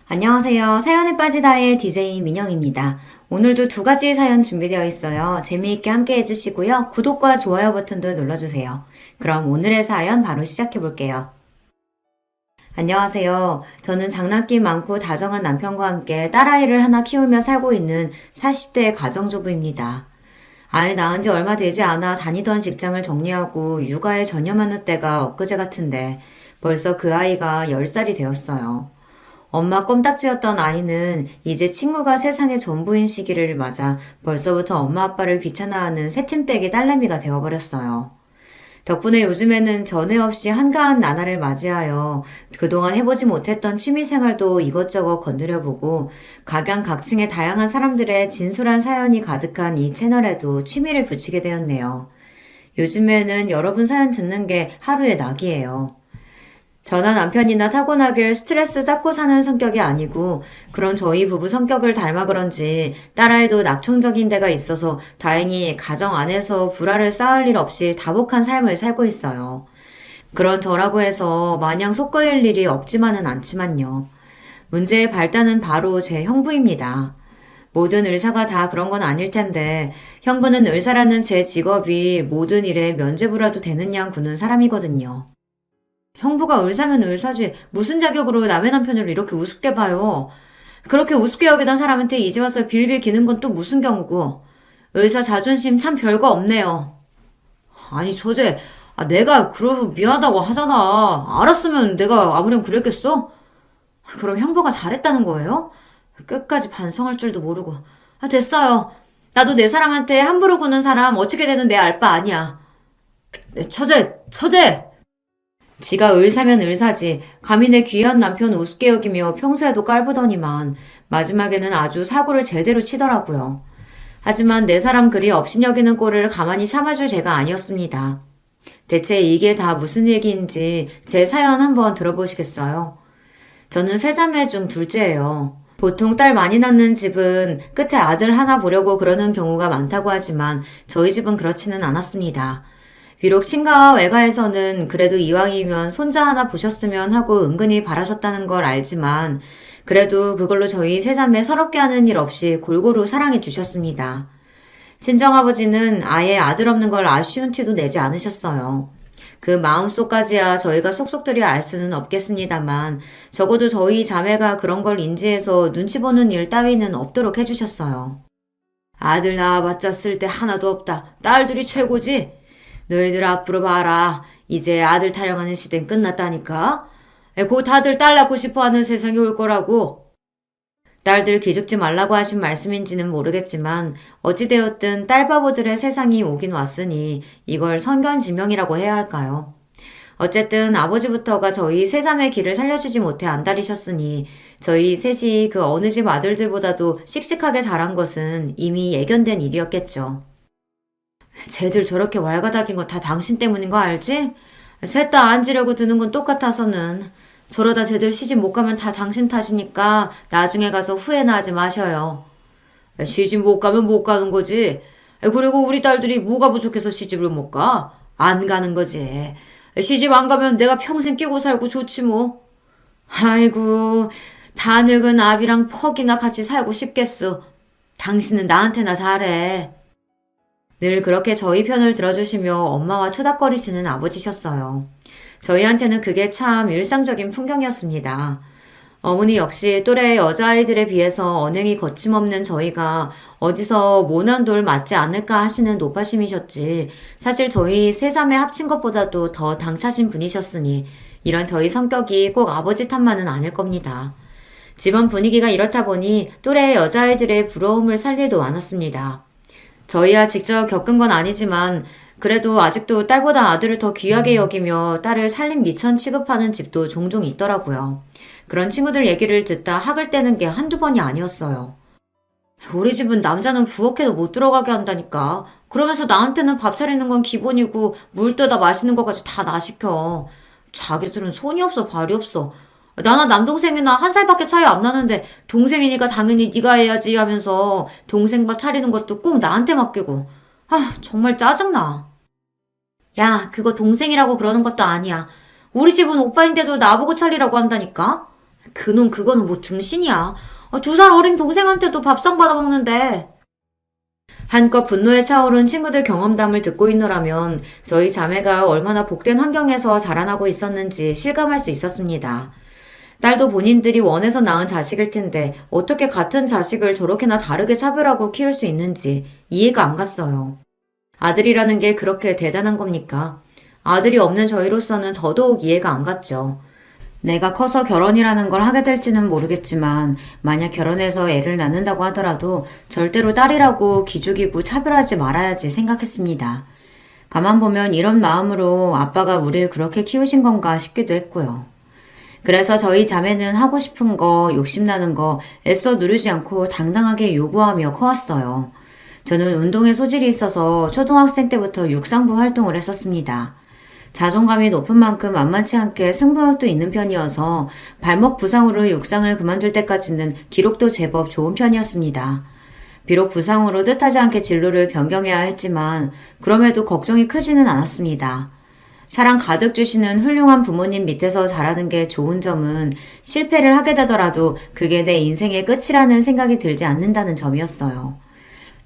안녕하세요. 사연에 빠지다의 DJ 민영입니다. 오늘도 두 가지 사연 준비되어 있어요. 재미있게 함께 해주시고요. 구독과 좋아요 버튼도 눌러주세요. 그럼 오늘의 사연 바로 시작해 볼게요. 안녕하세요. 저는 장난기 많고 다정한 남편과 함께 딸아이를 하나 키우며 살고 있는 40대 가정주부입니다. 아이 낳은 지 얼마 되지 않아 다니던 직장을 정리하고 육아에 전념하는 때가 엊그제 같은데 벌써 그 아이가 10살이 되었어요. 엄마 껌딱지였던 아이는 이제 친구가 세상의 전부인 시기를 맞아 벌써부터 엄마 아빠를 귀찮아하는 새침대기 딸내미가 되어버렸어요. 덕분에 요즘에는 전에 없이 한가한 나날을 맞이하여 그동안 해보지 못했던 취미생활도 이것저것 건드려보고 각양각층의 다양한 사람들의 진솔한 사연이 가득한 이 채널에도 취미를 붙이게 되었네요. 요즘에는 여러분 사연 듣는 게 하루의 낙이에요. 저나 남편이나 타고나길 스트레스 쌓고 사는 성격이 아니고 그런 저희 부부 성격을 닮아 그런지 딸아이도 낙천적인 데가 있어서 다행히 가정 안에서 불화를 쌓을 일 없이 다복한 삶을 살고 있어요. 그런 저라고 해서 마냥 속 끓일 일이 없지만은 않지만요. 문제의 발단은 바로 제 형부입니다. 모든 의사가 다 그런 건 아닐 텐데 형부는 의사라는 제 직업이 모든 일에 면죄부라도 되는 양 구는 사람이거든요. 형부가 의사면 의사지 무슨 자격으로 남의 남편을 이렇게 우습게 봐요. 그렇게 우습게 여기던 사람한테 이제 와서 빌빌 기는 건 또 무슨 경우고. 의사 자존심 참 별거 없네요. 아니 저제 내가 그래서 미안하다고 하잖아. 알았으면 내가 아무렴 그랬겠어? 그럼 형부가 잘했다는 거예요? 끝까지 반성할 줄도 모르고. 됐어요. 나도 내 사람한테 함부로 구는 사람 어떻게 되든 내 알 바 아니야. 처제! 지가 의사면 의사지 감히 내 귀한 남편 우습게 여기며 평소에도 깔보더니만 마지막에는 아주 사고를 제대로 치더라고요. 하지만 내 사람 그리 업신여기는 꼴을 가만히 참아줄 제가 아니었습니다. 대체 이게 다 무슨 얘기인지 제 사연 한번 들어보시겠어요? 저는 세 자매 중 둘째예요. 보통 딸 많이 낳는 집은 끝에 아들 하나 보려고 그러는 경우가 많다고 하지만 저희 집은 그렇지는 않았습니다. 비록 친가와 외가에서는 그래도 이왕이면 손자 하나 보셨으면 하고 은근히 바라셨다는 걸 알지만 그래도 그걸로 저희 세자매 서럽게 하는 일 없이 골고루 사랑해 주셨습니다. 친정아버지는 아예 아들 없는 걸 아쉬운 티도 내지 않으셨어요. 그 마음속까지야 저희가 속속들이 알 수는 없겠습니다만 적어도 저희 자매가 그런 걸 인지해서 눈치 보는 일 따위는 없도록 해주셨어요. 아들 낳아봤자 쓸 데 하나도 없다. 딸들이 최고지? 너희들 앞으로 봐라. 이제 아들 타령하는 시대는 끝났다니까. 곧 다들 딸 낳고 싶어하는 세상이 올 거라고. 딸들 기죽지 말라고 하신 말씀인지는 모르겠지만 어찌되었든 딸바보들의 세상이 오긴 왔으니 이걸 선견지명이라고 해야 할까요? 어쨌든 아버지부터가 저희 세자매 길을 살려주지 못해 안달이셨으니 저희 셋이 그 어느 집 아들들보다도 씩씩하게 자란 것은 이미 예견된 일이었겠죠. 쟤들 저렇게 왈가닥인 건 다 당신 때문인 거 알지? 셋 다 앉으려고 드는 건 똑같아서는. 저러다 쟤들 시집 못 가면 다 당신 탓이니까 나중에 가서 후회나 하지 마셔요. 시집 못 가면 못 가는 거지. 그리고 우리 딸들이 뭐가 부족해서 시집을 못 가? 안 가는 거지. 시집 안 가면 내가 평생 끼고 살고 좋지 뭐. 아이고, 다 늙은 아비랑 퍽이나 같이 살고 싶겠어. 당신은 나한테나 잘해. 늘 그렇게 저희 편을 들어주시며 엄마와 투닥거리시는 아버지셨어요. 저희한테는 그게 참 일상적인 풍경이었습니다. 어머니 역시 또래 여자아이들에 비해서 언행이 거침없는 저희가 어디서 모난 돌 맞지 않을까 하시는 노파심이셨지 사실 저희 세 자매 합친 것보다도 더 당차신 분이셨으니 이런 저희 성격이 꼭 아버지 탓만은 아닐 겁니다. 집안 분위기가 이렇다 보니 또래 여자아이들의 부러움을 살 일도 많았습니다. 저희야 직접 겪은 건 아니지만 그래도 아직도 딸보다 아들을 더 귀하게 여기며 딸을 살림 미천 취급하는 집도 종종 있더라고요. 그런 친구들 얘기를 듣다 학을 떼는 게 한두 번이 아니었어요. 우리 집은 남자는 부엌에도 못 들어가게 한다니까. 그러면서 나한테는 밥 차리는 건 기본이고 물 떠다 마시는 것까지 다 나 시켜. 자기들은 손이 없어 발이 없어. 나나 남동생이나 한 살밖에 차이 안 나는데 동생이니까 당연히 네가 해야지 하면서 동생 밥 차리는 것도 꼭 나한테 맡기고. 정말 짜증나. 야, 그거 동생이라고 그러는 것도 아니야. 우리 집은 오빠인데도 나보고 차리라고 한다니까? 그놈 그거는 뭐 등신이야. 2살 어린 동생한테도 밥상 받아먹는데. 한껏 분노에 차오른 친구들 경험담을 듣고 있노라면 저희 자매가 얼마나 복된 환경에서 자라나고 있었는지 실감할 수 있었습니다. 딸도 본인들이 원해서 낳은 자식일 텐데 어떻게 같은 자식을 저렇게나 다르게 차별하고 키울 수 있는지 이해가 안 갔어요. 아들이라는 게 그렇게 대단한 겁니까? 아들이 없는 저희로서는 더더욱 이해가 안 갔죠. 내가 커서 결혼이라는 걸 하게 될지는 모르겠지만 만약 결혼해서 애를 낳는다고 하더라도 절대로 딸이라고 기죽이고 차별하지 말아야지 생각했습니다. 가만 보면 이런 마음으로 아빠가 우리를 그렇게 키우신 건가 싶기도 했고요. 그래서 저희 자매는 하고 싶은 거, 욕심나는 거 애써 누르지 않고 당당하게 요구하며 커왔어요. 저는 운동에 소질이 있어서 초등학생 때부터 육상부 활동을 했었습니다. 자존감이 높은 만큼 만만치 않게 승부욕도 있는 편이어서 발목 부상으로 육상을 그만둘 때까지는 기록도 제법 좋은 편이었습니다. 비록 부상으로 뜻하지 않게 진로를 변경해야 했지만 그럼에도 걱정이 크지는 않았습니다. 사랑 가득 주시는 훌륭한 부모님 밑에서 자라는 게 좋은 점은 실패를 하게 되더라도 그게 내 인생의 끝이라는 생각이 들지 않는다는 점이었어요.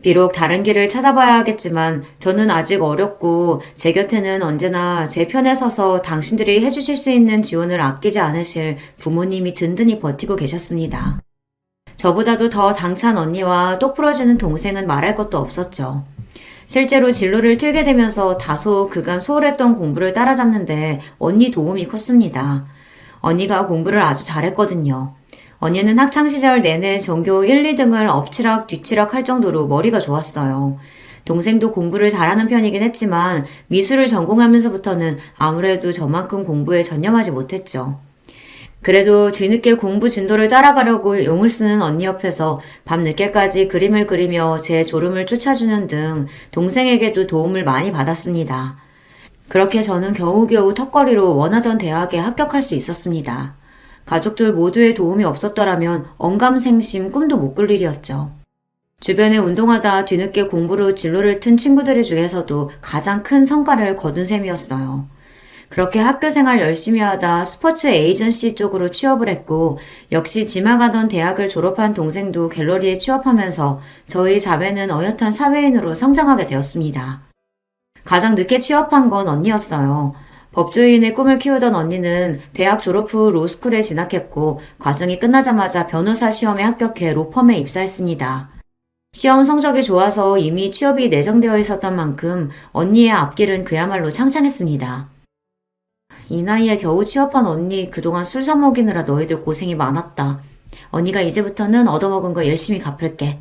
비록 다른 길을 찾아봐야 하겠지만 저는 아직 어렸고 제 곁에는 언제나 제 편에 서서 당신들이 해주실 수 있는 지원을 아끼지 않으실 부모님이 든든히 버티고 계셨습니다. 저보다도 더 당찬 언니와 똑 부러지는 동생은 말할 것도 없었죠. 실제로 진로를 틀게 되면서 다소 그간 소홀했던 공부를 따라잡는데 언니 도움이 컸습니다. 언니가 공부를 아주 잘했거든요. 언니는 학창시절 내내 전교 1, 2등을 엎치락 뒤치락 할 정도로 머리가 좋았어요. 동생도 공부를 잘하는 편이긴 했지만 미술을 전공하면서부터는 아무래도 저만큼 공부에 전념하지 못했죠. 그래도 뒤늦게 공부 진도를 따라가려고 용을 쓰는 언니 옆에서 밤늦게까지 그림을 그리며 제 졸음을 쫓아주는 등 동생에게도 도움을 많이 받았습니다. 그렇게 저는 겨우겨우 턱걸이로 원하던 대학에 합격할 수 있었습니다. 가족들 모두의 도움이 없었더라면 언감생심 꿈도 못 꿀 일이었죠. 주변에 운동하다 뒤늦게 공부로 진로를 튼 친구들 중에서도 가장 큰 성과를 거둔 셈이었어요. 그렇게 학교 생활 열심히 하다 스포츠 에이전시 쪽으로 취업을 했고 역시 지망하던 대학을 졸업한 동생도 갤러리에 취업하면서 저희 자매는 어엿한 사회인으로 성장하게 되었습니다. 가장 늦게 취업한 건 언니였어요. 법조인의 꿈을 키우던 언니는 대학 졸업 후 로스쿨에 진학했고 과정이 끝나자마자 변호사 시험에 합격해 로펌에 입사했습니다. 시험 성적이 좋아서 이미 취업이 내정되어 있었던 만큼 언니의 앞길은 그야말로 창창했습니다. 이 나이에 겨우 취업한 언니 그동안 술 사 먹이느라 너희들 고생이 많았다. 언니가 이제부터는 얻어먹은 거 열심히 갚을게.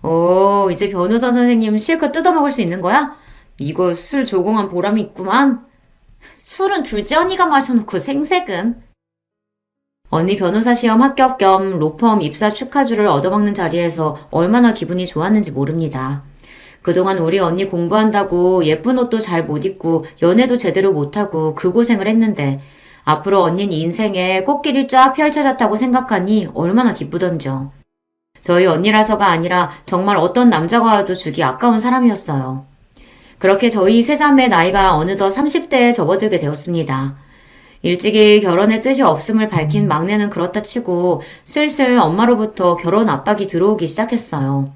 오, 이제 변호사 선생님 실컷 뜯어먹을 수 있는 거야? 이거 술 조공한 보람이 있구만. 술은 둘째 언니가 마셔놓고 생색은. 언니 변호사 시험 합격 겸 로펌 입사 축하주를 얻어먹는 자리에서 얼마나 기분이 좋았는지 모릅니다. 그동안 우리 언니 공부한다고 예쁜 옷도 잘 못 입고 연애도 제대로 못하고 그 고생을 했는데 앞으로 언니는 인생에 꽃길이 쫙 펼쳐졌다고 생각하니 얼마나 기쁘던죠. 저희 언니라서가 아니라 정말 어떤 남자가 와도 주기 아까운 사람이었어요. 그렇게 저희 세자매 나이가 어느덧 30대에 접어들게 되었습니다. 일찍이 결혼의 뜻이 없음을 밝힌 막내는 그렇다 치고 슬슬 엄마로부터 결혼 압박이 들어오기 시작했어요.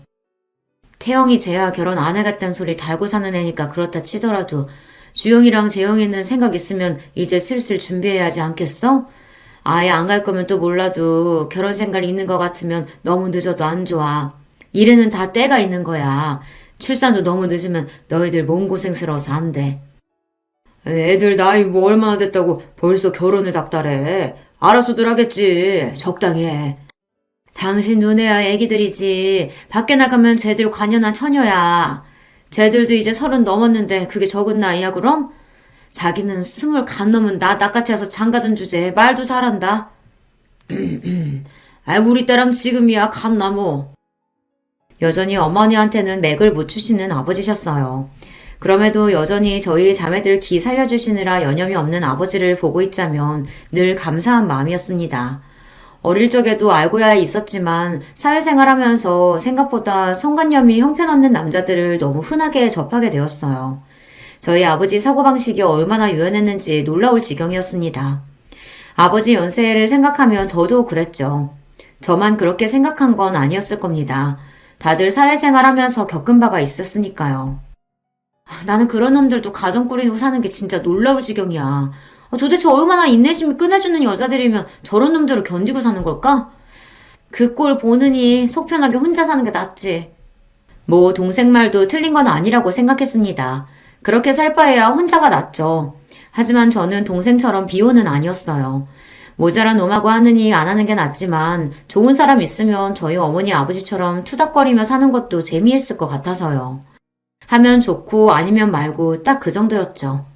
태영이 쟤야 결혼 안 하겠다는 소리 달고 사는 애니까 그렇다 치더라도 주영이랑 재영이는 생각 있으면 이제 슬슬 준비해야 하지 않겠어? 아예 안 갈 거면 또 몰라도 결혼 생각이 있는 것 같으면 너무 늦어도 안 좋아. 일에는 다 때가 있는 거야. 출산도 너무 늦으면 너희들 몸고생스러워서 안 돼. 애들 나이 뭐 얼마나 됐다고 벌써 결혼을 닥달해. 알아서들 하겠지. 적당히 해. 당신 눈에야 애기들이지. 밖에 나가면 쟤들 관연한 처녀야. 쟤들도 이제 30 넘었는데 그게 적은 나이야 그럼? 자기는 20 간 넘은 나 낚아채 해서 장가든 주제 말도 잘한다. 아, 우리 때랑 지금이야 감나무. 여전히 어머니한테는 맥을 못 추시는 아버지셨어요. 그럼에도 여전히 저희 자매들 기 살려주시느라 여념이 없는 아버지를 보고 있자면 늘 감사한 마음이었습니다. 어릴 적에도 알고야 있었지만 사회생활하면서 생각보다 성관념이 형편없는 남자들을 너무 흔하게 접하게 되었어요. 저희 아버지 사고방식이 얼마나 유연했는지 놀라울 지경이었습니다. 아버지 연세를 생각하면 더더욱 그랬죠. 저만 그렇게 생각한 건 아니었을 겁니다. 다들 사회생활 하면서 겪은 바가 있었으니까요. 나는 그런 놈들도 가정 꾸리고 사는 게 진짜 놀라울 지경이야. 도대체 얼마나 인내심이 끝내주는 여자들이면 저런 놈들을 견디고 사는 걸까? 그 꼴 보느니 속 편하게 혼자 사는 게 낫지. 뭐 동생 말도 틀린 건 아니라고 생각했습니다. 그렇게 살 바에야 혼자가 낫죠. 하지만 저는 동생처럼 비호는 아니었어요. 모자란 놈하고 하느니 안 하는 게 낫지만 좋은 사람 있으면 저희 어머니 아버지처럼 투닥거리며 사는 것도 재미있을 것 같아서요. 하면 좋고 아니면 말고 딱 그 정도였죠.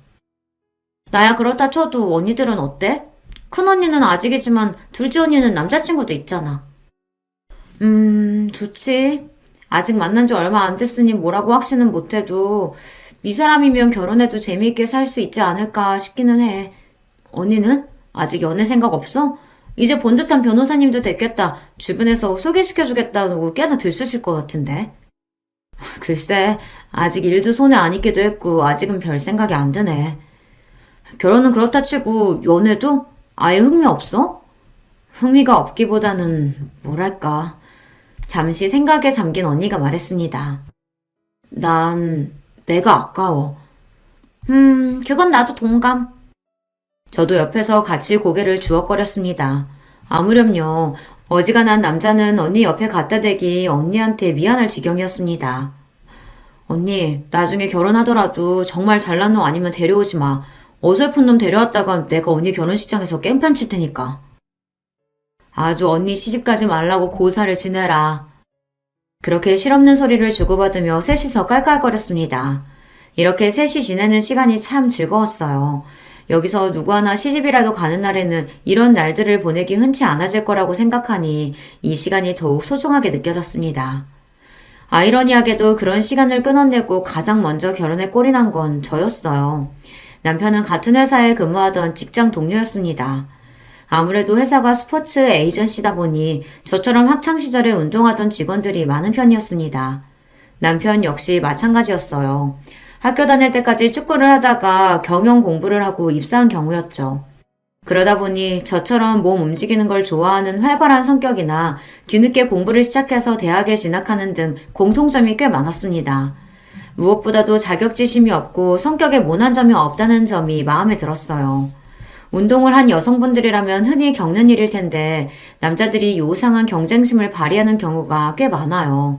나야 그렇다 쳐도 언니들은 어때? 큰언니는 아직이지만 둘째 언니는 남자친구도 있잖아. 좋지. 아직 만난 지 얼마 안 됐으니 뭐라고 확신은 못해도 이 사람이면 결혼해도 재미있게 살 수 있지 않을까 싶기는 해. 언니는? 아직 연애 생각 없어? 이제 본 듯한 변호사님도 됐겠다. 주변에서 소개시켜주겠다고 꽤나 들쑤실 것 같은데. 글쎄, 아직 일도 손에 안 익기도 했고 아직은 별 생각이 안 드네. 결혼은 그렇다 치고 연애도? 아예 흥미 없어? 흥미가 없기보다는 뭐랄까. 잠시 생각에 잠긴 언니가 말했습니다. 난 내가 아까워. 그건 나도 동감. 저도 옆에서 같이 고개를 주걱거렸습니다. 아무렴요. 어지간한 남자는 언니 옆에 갖다 대기 언니한테 미안할 지경이었습니다. 언니, 나중에 결혼하더라도 정말 잘난 놈 아니면 데려오지 마. 어설픈 놈 데려왔다가 내가 언니 결혼식장에서 깽판 칠 테니까. 아주 언니 시집가지 말라고 고사를 지내라. 그렇게 실없는 소리를 주고받으며 셋이서 깔깔거렸습니다. 이렇게 셋이 지내는 시간이 참 즐거웠어요. 여기서 누구 하나 시집이라도 가는 날에는 이런 날들을 보내기 흔치 않아질 거라고 생각하니 이 시간이 더욱 소중하게 느껴졌습니다. 아이러니하게도 그런 시간을 끊어내고 가장 먼저 결혼에 꼴이 난 건 저였어요. 남편은 같은 회사에 근무하던 직장 동료였습니다. 아무래도 회사가 스포츠 에이전시다 보니 저처럼 학창시절에 운동하던 직원들이 많은 편이었습니다. 남편 역시 마찬가지였어요. 학교 다닐 때까지 축구를 하다가 경영 공부를 하고 입사한 경우였죠. 그러다 보니 저처럼 몸 움직이는 걸 좋아하는 활발한 성격이나 뒤늦게 공부를 시작해서 대학에 진학하는 등 공통점이 꽤 많았습니다. 무엇보다도 자격지심이 없고 성격에 모난 점이 없다는 점이 마음에 들었어요. 운동을 한 여성분들이라면 흔히 겪는 일일 텐데 남자들이 요상한 경쟁심을 발휘하는 경우가 꽤 많아요.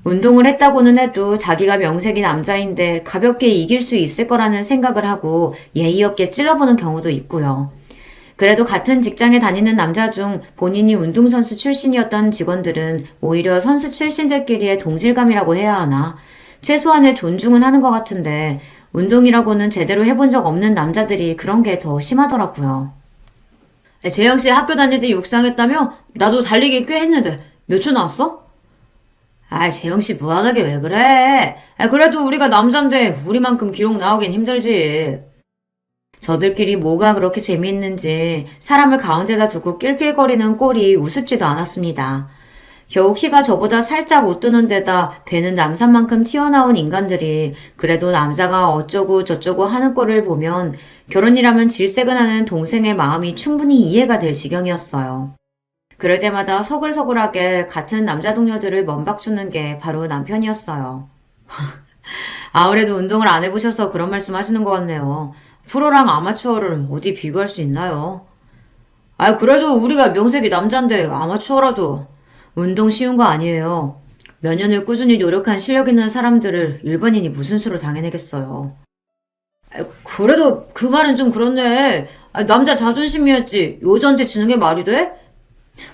운동을 했다고는 해도 자기가 명색이 남자인데 가볍게 이길 수 있을 거라는 생각을 하고 예의 없게 찔러보는 경우도 있고요. 그래도 같은 직장에 다니는 남자 중 본인이 운동선수 출신이었던 직원들은 오히려 선수 출신들끼리의 동질감이라고 해야 하나? 최소한의 존중은 하는 것 같은데 운동이라고는 제대로 해본 적 없는 남자들이 그런 게 더 심하더라고요. 재영씨 학교 다닐 때 육상했다며? 나도 달리기 꽤 했는데 몇 초 나왔어? 재영씨 무한하게 왜 그래? 그래도 우리가 남잔데 우리만큼 기록 나오긴 힘들지. 저들끼리 뭐가 그렇게 재미있는지 사람을 가운데다 두고 낄낄거리는 꼴이 우습지도 않았습니다. 겨우 키가 저보다 살짝 웃드는 데다 배는 남산만큼 튀어나온 인간들이 그래도 남자가 어쩌고 저쩌고 하는 꼴을 보면 결혼이라면 질색은하는 동생의 마음이 충분히 이해가 될 지경이었어요. 그럴 때마다 서글서글하게 같은 남자 동료들을 먼박주는 게 바로 남편이었어요. 아무래도 운동을 안 해보셔서 그런 말씀 하시는 것 같네요. 프로랑 아마추어를 어디 비교할 수 있나요? 그래도 우리가 명색이 남잔데 아마추어라도 운동 쉬운 거 아니에요. 몇 년을 꾸준히 노력한 실력 있는 사람들을 일반인이 무슨 수로 당해내겠어요. 그래도 그 말은 좀 그렇네. 남자 자존심이었지 여자한테 지는 게 말이 돼?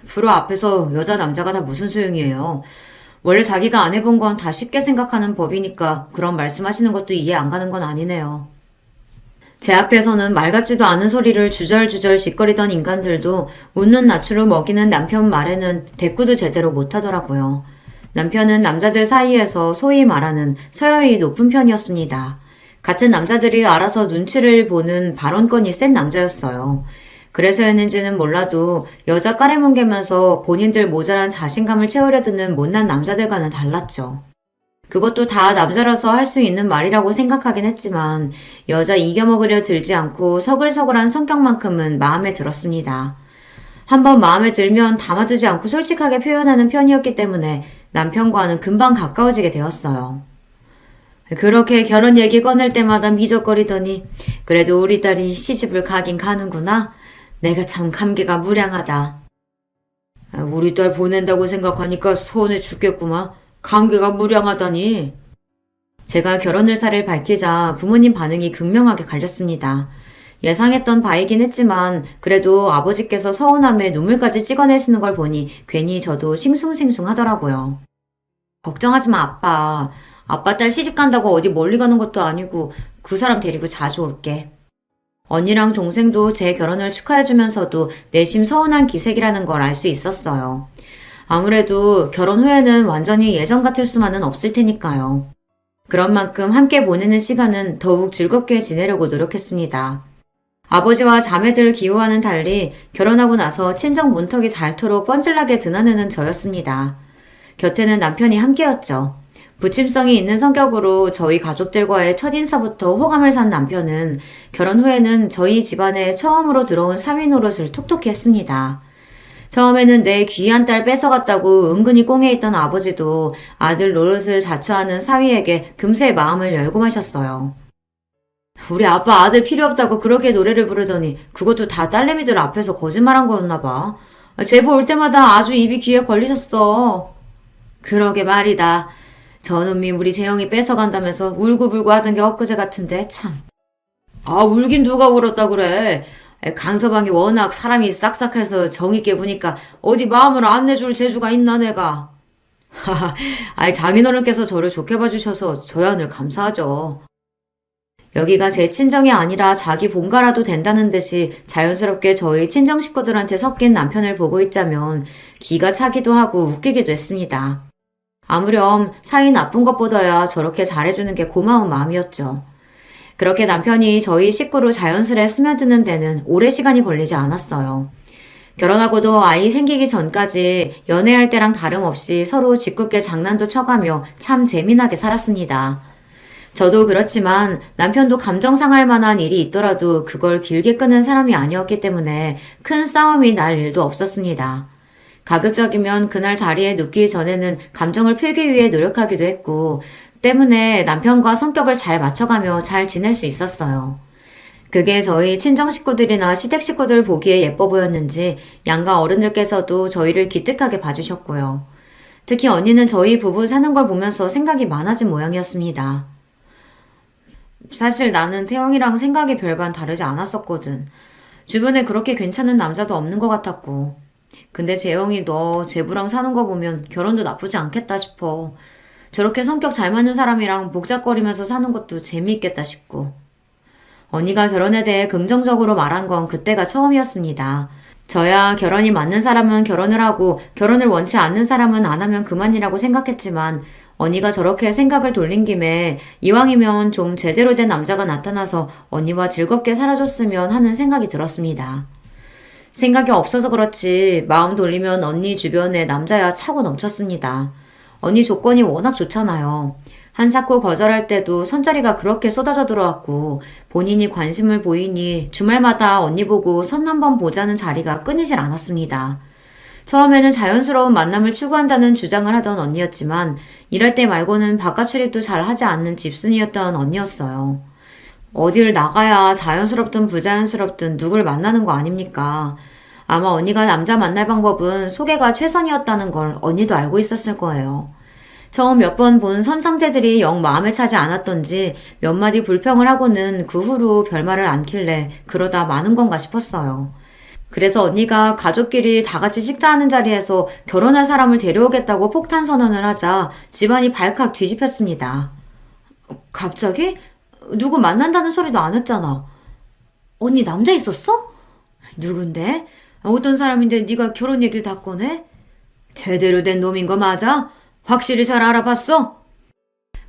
프로 앞에서 여자 남자가 다 무슨 소용이에요. 원래 자기가 안 해본 건 다 쉽게 생각하는 법이니까 그런 말씀하시는 것도 이해 안 가는 건 아니네요. 제 앞에서는 말 같지도 않은 소리를 주절주절 짓거리던 인간들도 웃는 낯으로 먹이는 남편 말에는 대꾸도 제대로 못하더라고요. 남편은 남자들 사이에서 소위 말하는 서열이 높은 편이었습니다. 같은 남자들이 알아서 눈치를 보는 발언권이 센 남자였어요. 그래서였는지는 몰라도 여자 까레뭉개면서 본인들 모자란 자신감을 채우려 드는 못난 남자들과는 달랐죠. 그것도 다 남자라서 할 수 있는 말이라고 생각하긴 했지만 여자 이겨먹으려 들지 않고 서글서글한 성격만큼은 마음에 들었습니다. 한번 마음에 들면 담아두지 않고 솔직하게 표현하는 편이었기 때문에 남편과는 금방 가까워지게 되었어요. 그렇게 결혼 얘기 꺼낼 때마다 미적거리더니 그래도 우리 딸이 시집을 가긴 가는구나. 내가 참 감개가 무량하다. 우리 딸 보낸다고 생각하니까 서운해 죽겠구만. 감개가 무량하다니. 제가 결혼 의사를 밝히자 부모님 반응이 극명하게 갈렸습니다. 예상했던 바이긴 했지만 그래도 아버지께서 서운함에 눈물까지 찍어내시는 걸 보니 괜히 저도 싱숭생숭하더라고요. 걱정하지 마, 아빠. 아빠 딸 시집 간다고 어디 멀리 가는 것도 아니고 그 사람 데리고 자주 올게. 언니랑 동생도 제 결혼을 축하해주면서도 내심 서운한 기색이라는 걸 알 수 있었어요. 아무래도 결혼 후에는 완전히 예전 같을 수만은 없을 테니까요. 그런 만큼 함께 보내는 시간은 더욱 즐겁게 지내려고 노력했습니다. 아버지와 자매들 기호와는 달리 결혼하고 나서 친정 문턱이 닳도록 뻔질나게 드나드는 저였습니다. 곁에는 남편이 함께였죠. 부침성이 있는 성격으로 저희 가족들과의 첫인사부터 호감을 산 남편은 결혼 후에는 저희 집안에 처음으로 들어온 사위 노릇을 톡톡히 했습니다. 처음에는 내 귀한 딸 뺏어갔다고 은근히 꽁에 있던 아버지도 아들 노릇을 자처하는 사위에게 금세 마음을 열고 마셨어요. 우리 아빠 아들 필요 없다고 그렇게 노래를 부르더니 그것도 다 딸내미들 앞에서 거짓말한 거였나 봐. 제보 올 때마다 아주 입이 귀에 걸리셨어. 그러게 말이다. 저놈이 우리 재영이 뺏어간다면서 울고불고 하던 게 엊그제 같은데 참. 아, 울긴 누가 울었다 그래. 강서방이 워낙 사람이 싹싹해서 정있게 구니까 어디 마음을 안 내줄 재주가 있나 내가. 하하, 아이 장인어른께서 저를 좋게 봐주셔서 저야 늘 감사하죠. 여기가 제 친정이 아니라 자기 본가라도 된다는 듯이 자연스럽게 저희 친정 식구들한테 섞인 남편을 보고 있자면 기가 차기도 하고 웃기기도 했습니다. 아무렴 사이 나쁜 것보다야 저렇게 잘해주는 게 고마운 마음이었죠. 그렇게 남편이 저희 식구로 자연스레 스며드는 데는 오래 시간이 걸리지 않았어요. 결혼하고도 아이 생기기 전까지 연애할 때랑 다름없이 서로 짓궂게 장난도 쳐가며 참 재미나게 살았습니다. 저도 그렇지만 남편도 감정 상할 만한 일이 있더라도 그걸 길게 끄는 사람이 아니었기 때문에 큰 싸움이 날 일도 없었습니다. 가급적이면 그날 자리에 눕기 전에는 감정을 풀기 위해 노력하기도 했고 때문에 남편과 성격을 잘 맞춰가며 잘 지낼 수 있었어요. 그게 저희 친정 식구들이나 시댁 식구들 보기에 예뻐 보였는지 양가 어른들께서도 저희를 기특하게 봐주셨고요. 특히 언니는 저희 부부 사는 걸 보면서 생각이 많아진 모양이었습니다. 사실 나는 태영이랑 생각이 별반 다르지 않았었거든. 주변에 그렇게 괜찮은 남자도 없는 것 같았고. 근데 재영이 너 제부랑 사는 거 보면 결혼도 나쁘지 않겠다 싶어. 저렇게 성격 잘 맞는 사람이랑 복잡거리면서 사는 것도 재미있겠다 싶고. 언니가 결혼에 대해 긍정적으로 말한 건 그때가 처음이었습니다. 저야 결혼이 맞는 사람은 결혼을 하고 결혼을 원치 않는 사람은 안 하면 그만이라고 생각했지만 언니가 저렇게 생각을 돌린 김에 이왕이면 좀 제대로 된 남자가 나타나서 언니와 즐겁게 살아줬으면 하는 생각이 들었습니다. 생각이 없어서 그렇지 마음 돌리면 언니 주변에 남자야 차고 넘쳤습니다. 언니 조건이 워낙 좋잖아요. 한사코 거절할 때도 선자리가 그렇게 쏟아져 들어왔고 본인이 관심을 보이니 주말마다 언니 보고 선 한번 보자는 자리가 끊이질 않았습니다. 처음에는 자연스러운 만남을 추구한다는 주장을 하던 언니였지만 일할 때 말고는 바깥 출입도 잘 하지 않는 집순이였던 언니였어요. 어딜 나가야 자연스럽든 부자연스럽든 누굴 만나는 거 아닙니까? 아마 언니가 남자 만날 방법은 소개가 최선이었다는 걸 언니도 알고 있었을 거예요. 처음 몇 번 본 선상태들이 영 마음에 차지 않았던지 몇 마디 불평을 하고는 그 후로 별말을 않길래 그러다 마는 건가 싶었어요. 그래서 언니가 가족끼리 다 같이 식사하는 자리에서 결혼할 사람을 데려오겠다고 폭탄 선언을 하자 집안이 발칵 뒤집혔습니다. 갑자기? 누구 만난다는 소리도 안 했잖아. 언니 남자 있었어? 누군데? 어떤 사람인데 네가 결혼 얘기를 다 꺼내? 제대로 된 놈인 거 맞아? 확실히 잘 알아봤어?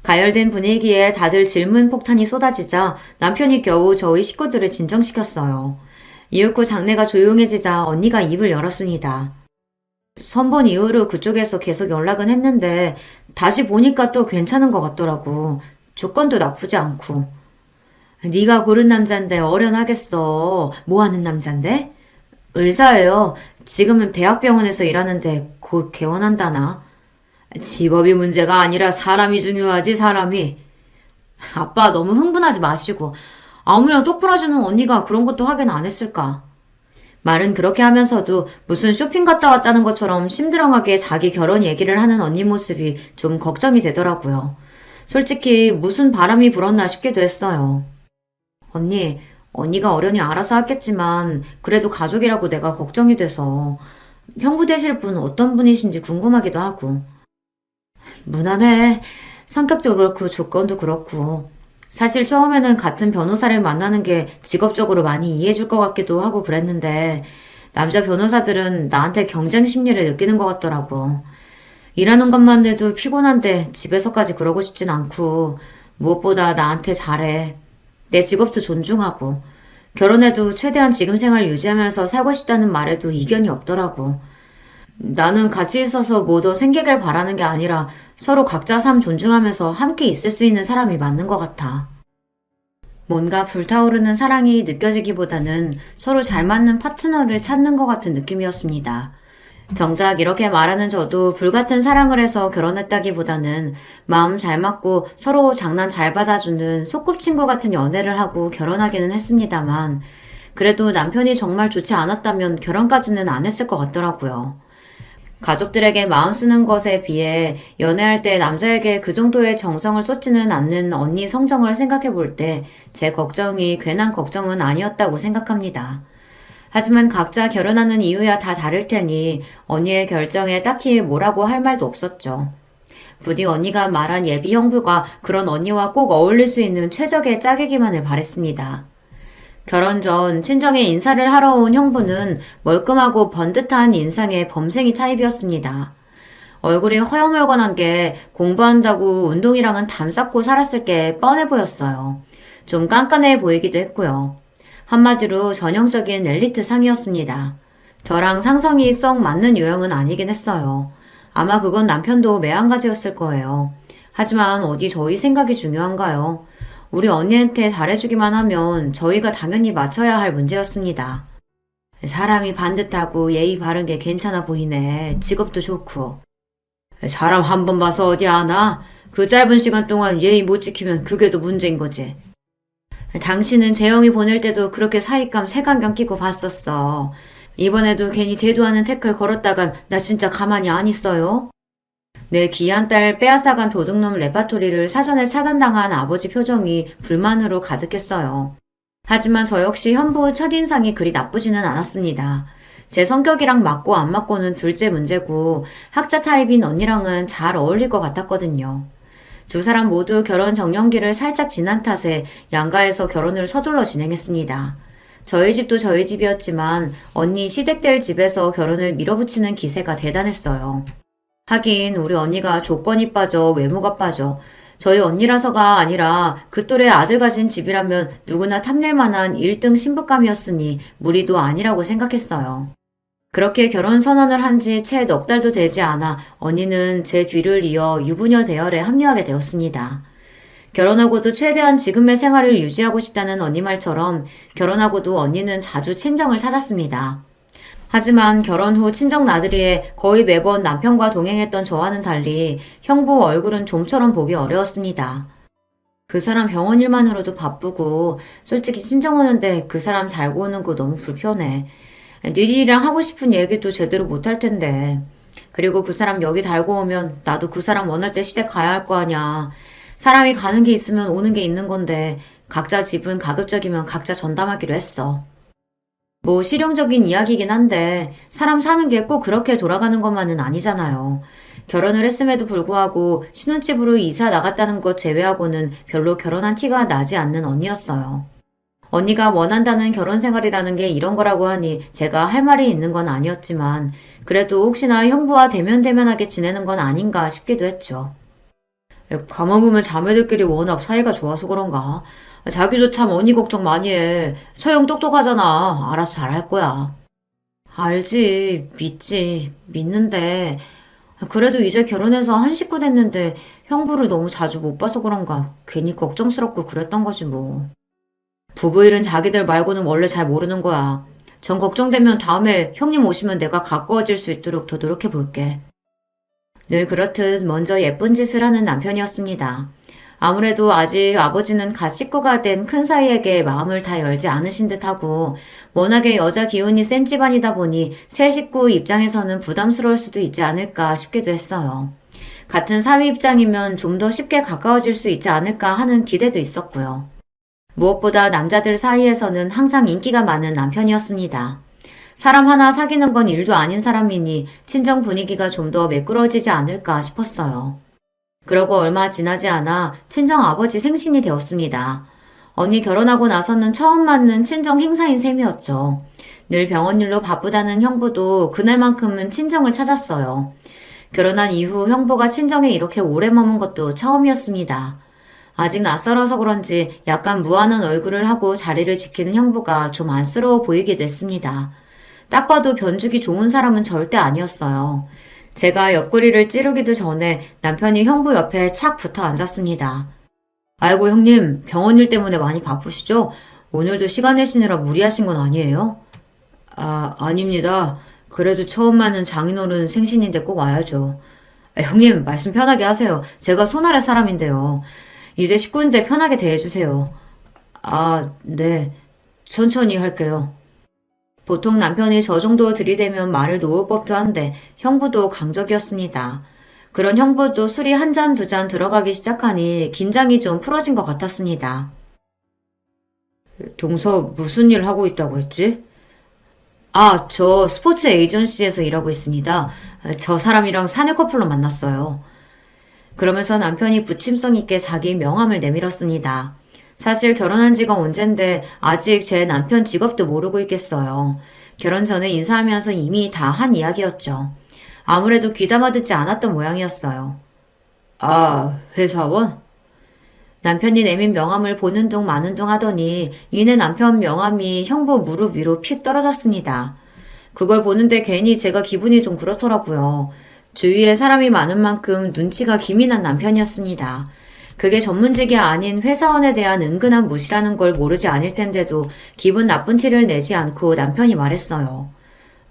가열된 분위기에 다들 질문 폭탄이 쏟아지자 남편이 겨우 저희 식구들을 진정시켰어요. 이윽고 장내가 조용해지자 언니가 입을 열었습니다. 선본 이후로 그쪽에서 계속 연락은 했는데 다시 보니까 또 괜찮은 것 같더라고. 조건도 나쁘지 않고. 네가 고른 남잔데 어련하겠어. 뭐 하는 남잔데? 의사예요. 지금은 대학병원에서 일하는데 곧 개원한다나. 직업이 문제가 아니라 사람이 중요하지, 사람이. 아빠 너무 흥분하지 마시고. 아무렴 똑부러지는 언니가 그런 것도 하긴 안 했을까. 말은 그렇게 하면서도 무슨 쇼핑 갔다 왔다는 것처럼 심드렁하게 자기 결혼 얘기를 하는 언니 모습이 좀 걱정이 되더라고요. 솔직히 무슨 바람이 불었나 싶기도 했어요. 언니가 어련히 알아서 하겠지만 그래도 가족이라고 내가 걱정이 돼서 형부 되실 분 어떤 분이신지 궁금하기도 하고. 무난해. 성격도 그렇고 조건도 그렇고. 사실 처음에는 같은 변호사를 만나는 게 직업적으로 많이 이해해줄 것 같기도 하고 그랬는데 남자 변호사들은 나한테 경쟁 심리를 느끼는 것 같더라고. 일하는 것만 해도 피곤한데 집에서까지 그러고 싶진 않고 무엇보다 나한테 잘해. 내 직업도 존중하고 결혼해도 최대한 지금 생활 유지하면서 살고 싶다는 말에도 이견이 없더라고. 나는 같이 있어서 뭐 더 생기길 바라는 게 아니라 서로 각자 삶 존중하면서 함께 있을 수 있는 사람이 맞는 것 같아. 뭔가 불타오르는 사랑이 느껴지기보다는 서로 잘 맞는 파트너를 찾는 것 같은 느낌이었습니다. 정작 이렇게 말하는 저도 불같은 사랑을 해서 결혼했다기보다는 마음 잘 맞고 서로 장난 잘 받아주는 소꿉친구 같은 연애를 하고 결혼하기는 했습니다만 그래도 남편이 정말 좋지 않았다면 결혼까지는 안 했을 것 같더라고요. 가족들에게 마음 쓰는 것에 비해 연애할 때 남자에게 그 정도의 정성을 쏟지는 않는 언니 성정을 생각해 볼 때 제 걱정이 괜한 걱정은 아니었다고 생각합니다. 하지만 각자 결혼하는 이유야 다 다를 테니 언니의 결정에 딱히 뭐라고 할 말도 없었죠. 부디 언니가 말한 예비 형부가 그런 언니와 꼭 어울릴 수 있는 최적의 짝이기만을 바랬습니다. 결혼 전 친정에 인사를 하러 온 형부는 멀끔하고 번듯한 인상의 범생이 타입이었습니다. 얼굴이 허여멀건한 게 공부한다고 운동이랑은 담쌓고 살았을 게 뻔해 보였어요. 좀 깐깐해 보이기도 했고요. 한마디로 전형적인 엘리트 상이었습니다. 저랑 상성이 썩 맞는 유형은 아니긴 했어요. 아마 그건 남편도 매한가지였을 거예요. 하지만 어디 저희 생각이 중요한가요? 우리 언니한테 잘해주기만 하면 저희가 당연히 맞춰야 할 문제였습니다. 사람이 반듯하고 예의 바른 게 괜찮아 보이네. 직업도 좋고. 사람 한 번 봐서 어디 아나? 그 짧은 시간 동안 예의 못 지키면 그게 더 문제인 거지. 당신은 재영이 보낼 때도 그렇게 사윗감 색안경 끼고 봤었어. 이번에도 괜히 대두하는 태클 걸었다간 나 진짜 가만히 안 있어요. 내 귀한 딸 빼앗아간 도둑놈 레파토리를 사전에 차단당한 아버지 표정이 불만으로 가득했어요. 하지만 저 역시 현부 첫인상이 그리 나쁘지는 않았습니다. 제 성격이랑 맞고 안 맞고는 둘째 문제고 학자 타입인 언니랑은 잘 어울릴 것 같았거든요. 두 사람 모두 결혼 정년기를 살짝 지난 탓에 양가에서 결혼을 서둘러 진행했습니다. 저희 집도 저희 집이었지만 언니 시댁들 집에서 결혼을 밀어붙이는 기세가 대단했어요. 하긴 우리 언니가 조건이 빠져 외모가 빠져 저희 언니라서가 아니라 그 또래 아들 가진 집이라면 누구나 탐낼 만한 1등 신부감이었으니 무리도 아니라고 생각했어요. 그렇게 결혼 선언을 한 지 채 넉 달도 되지 않아 언니는 제 뒤를 이어 유부녀 대열에 합류하게 되었습니다. 결혼하고도 최대한 지금의 생활을 유지하고 싶다는 언니 말처럼 결혼하고도 언니는 자주 친정을 찾았습니다. 하지만 결혼 후 친정 나들이에 거의 매번 남편과 동행했던 저와는 달리 형부 얼굴은 좀처럼 보기 어려웠습니다. 그 사람 병원 일만으로도 바쁘고 솔직히 친정 오는데 그 사람 달고 오는 거 너무 불편해. 니들이랑 하고 싶은 얘기도 제대로 못할 텐데. 그리고 그 사람 여기 달고 오면 나도 그 사람 원할 때 시댁 가야 할 거 아냐. 사람이 가는 게 있으면 오는 게 있는 건데 각자 집은 가급적이면 각자 전담하기로 했어. 뭐 실용적인 이야기긴 한데 사람 사는 게 꼭 그렇게 돌아가는 것만은 아니잖아요. 결혼을 했음에도 불구하고 신혼집으로 이사 나갔다는 것 제외하고는 별로 결혼한 티가 나지 않는 언니였어요. 언니가 원한다는 결혼 생활이라는 게 이런 거라고 하니 제가 할 말이 있는 건 아니었지만 그래도 혹시나 형부와 대면대면하게 지내는 건 아닌가 싶기도 했죠. 가만 보면 자매들끼리 워낙 사이가 좋아서 그런가. 자기도 참 언니 걱정 많이 해. 처형 똑똑하잖아. 알아서 잘할 거야. 알지, 믿지, 믿는데. 그래도 이제 결혼해서 한 식구 됐는데 형부를 너무 자주 못 봐서 그런가 괜히 걱정스럽고 그랬던 거지 뭐. 부부 일은 자기들 말고는 원래 잘 모르는 거야. 전 걱정되면 다음에 형님 오시면 내가 가까워질 수 있도록 더 노력해 볼게. 늘 그렇듯 먼저 예쁜 짓을 하는 남편이었습니다. 아무래도 아직 아버지는 갓 식구가 된 큰 사이에게 마음을 다 열지 않으신 듯하고 워낙에 여자 기운이 센 집안이다 보니 새 식구 입장에서는 부담스러울 수도 있지 않을까 싶기도 했어요. 같은 사위 입장이면 좀 더 쉽게 가까워질 수 있지 않을까 하는 기대도 있었고요. 무엇보다 남자들 사이에서는 항상 인기가 많은 남편이었습니다. 사람 하나 사귀는 건 일도 아닌 사람이니 친정 분위기가 좀 더 매끄러지지 않을까 싶었어요. 그러고 얼마 지나지 않아 친정 아버지 생신이 되었습니다. 언니 결혼하고 나서는 처음 맞는 친정 행사인 셈이었죠. 늘 병원 일로 바쁘다는 형부도 그날만큼은 친정을 찾았어요. 결혼한 이후 형부가 친정에 이렇게 오래 머문 것도 처음이었습니다. 아직 낯설어서 그런지 약간 무안한 얼굴을 하고 자리를 지키는 형부가 좀 안쓰러워 보이기도 했습니다. 딱 봐도 변죽이 좋은 사람은 절대 아니었어요. 제가 옆구리를 찌르기도 전에 남편이 형부 옆에 착 붙어 앉았습니다. 아이고 형님, 병원 일 때문에 많이 바쁘시죠? 오늘도 시간 내시느라 무리하신 건 아니에요? 아닙니다. 그래도 처음 맞는 장인어른 생신인데 꼭 와야죠. 형님, 말씀 편하게 하세요. 제가 손아래 사람인데요. 이제 식구인데 편하게 대해주세요. 네. 천천히 할게요. 보통 남편이 저 정도 들이대면 말을 놓을 법도 한데 형부도 강적이었습니다. 그런 형부도 술이 한 잔, 두 잔 들어가기 시작하니 긴장이 좀 풀어진 것 같았습니다. 동서 무슨 일 하고 있다고 했지? 저 스포츠 에이전시에서 일하고 있습니다. 저 사람이랑 사내 커플로 만났어요. 그러면서 남편이 부침성 있게 자기 명함을 내밀었습니다. 사실 결혼한 지가 언젠데 아직 제 남편 직업도 모르고 있겠어요. 결혼 전에 인사하면서 이미 다 한 이야기였죠. 아무래도 귀담아 듣지 않았던 모양이었어요. 회사원? 남편이 내민 명함을 보는 둥 마는 둥 하더니 이내 남편 명함이 형부 무릎 위로 픽 떨어졌습니다. 그걸 보는데 괜히 제가 기분이 좀 그렇더라고요. 주위에 사람이 많은 만큼 눈치가 기민한 남편이었습니다. 그게 전문직이 아닌 회사원에 대한 은근한 무시라는 걸 모르지 않을 텐데도 기분 나쁜 티를 내지 않고 남편이 말했어요.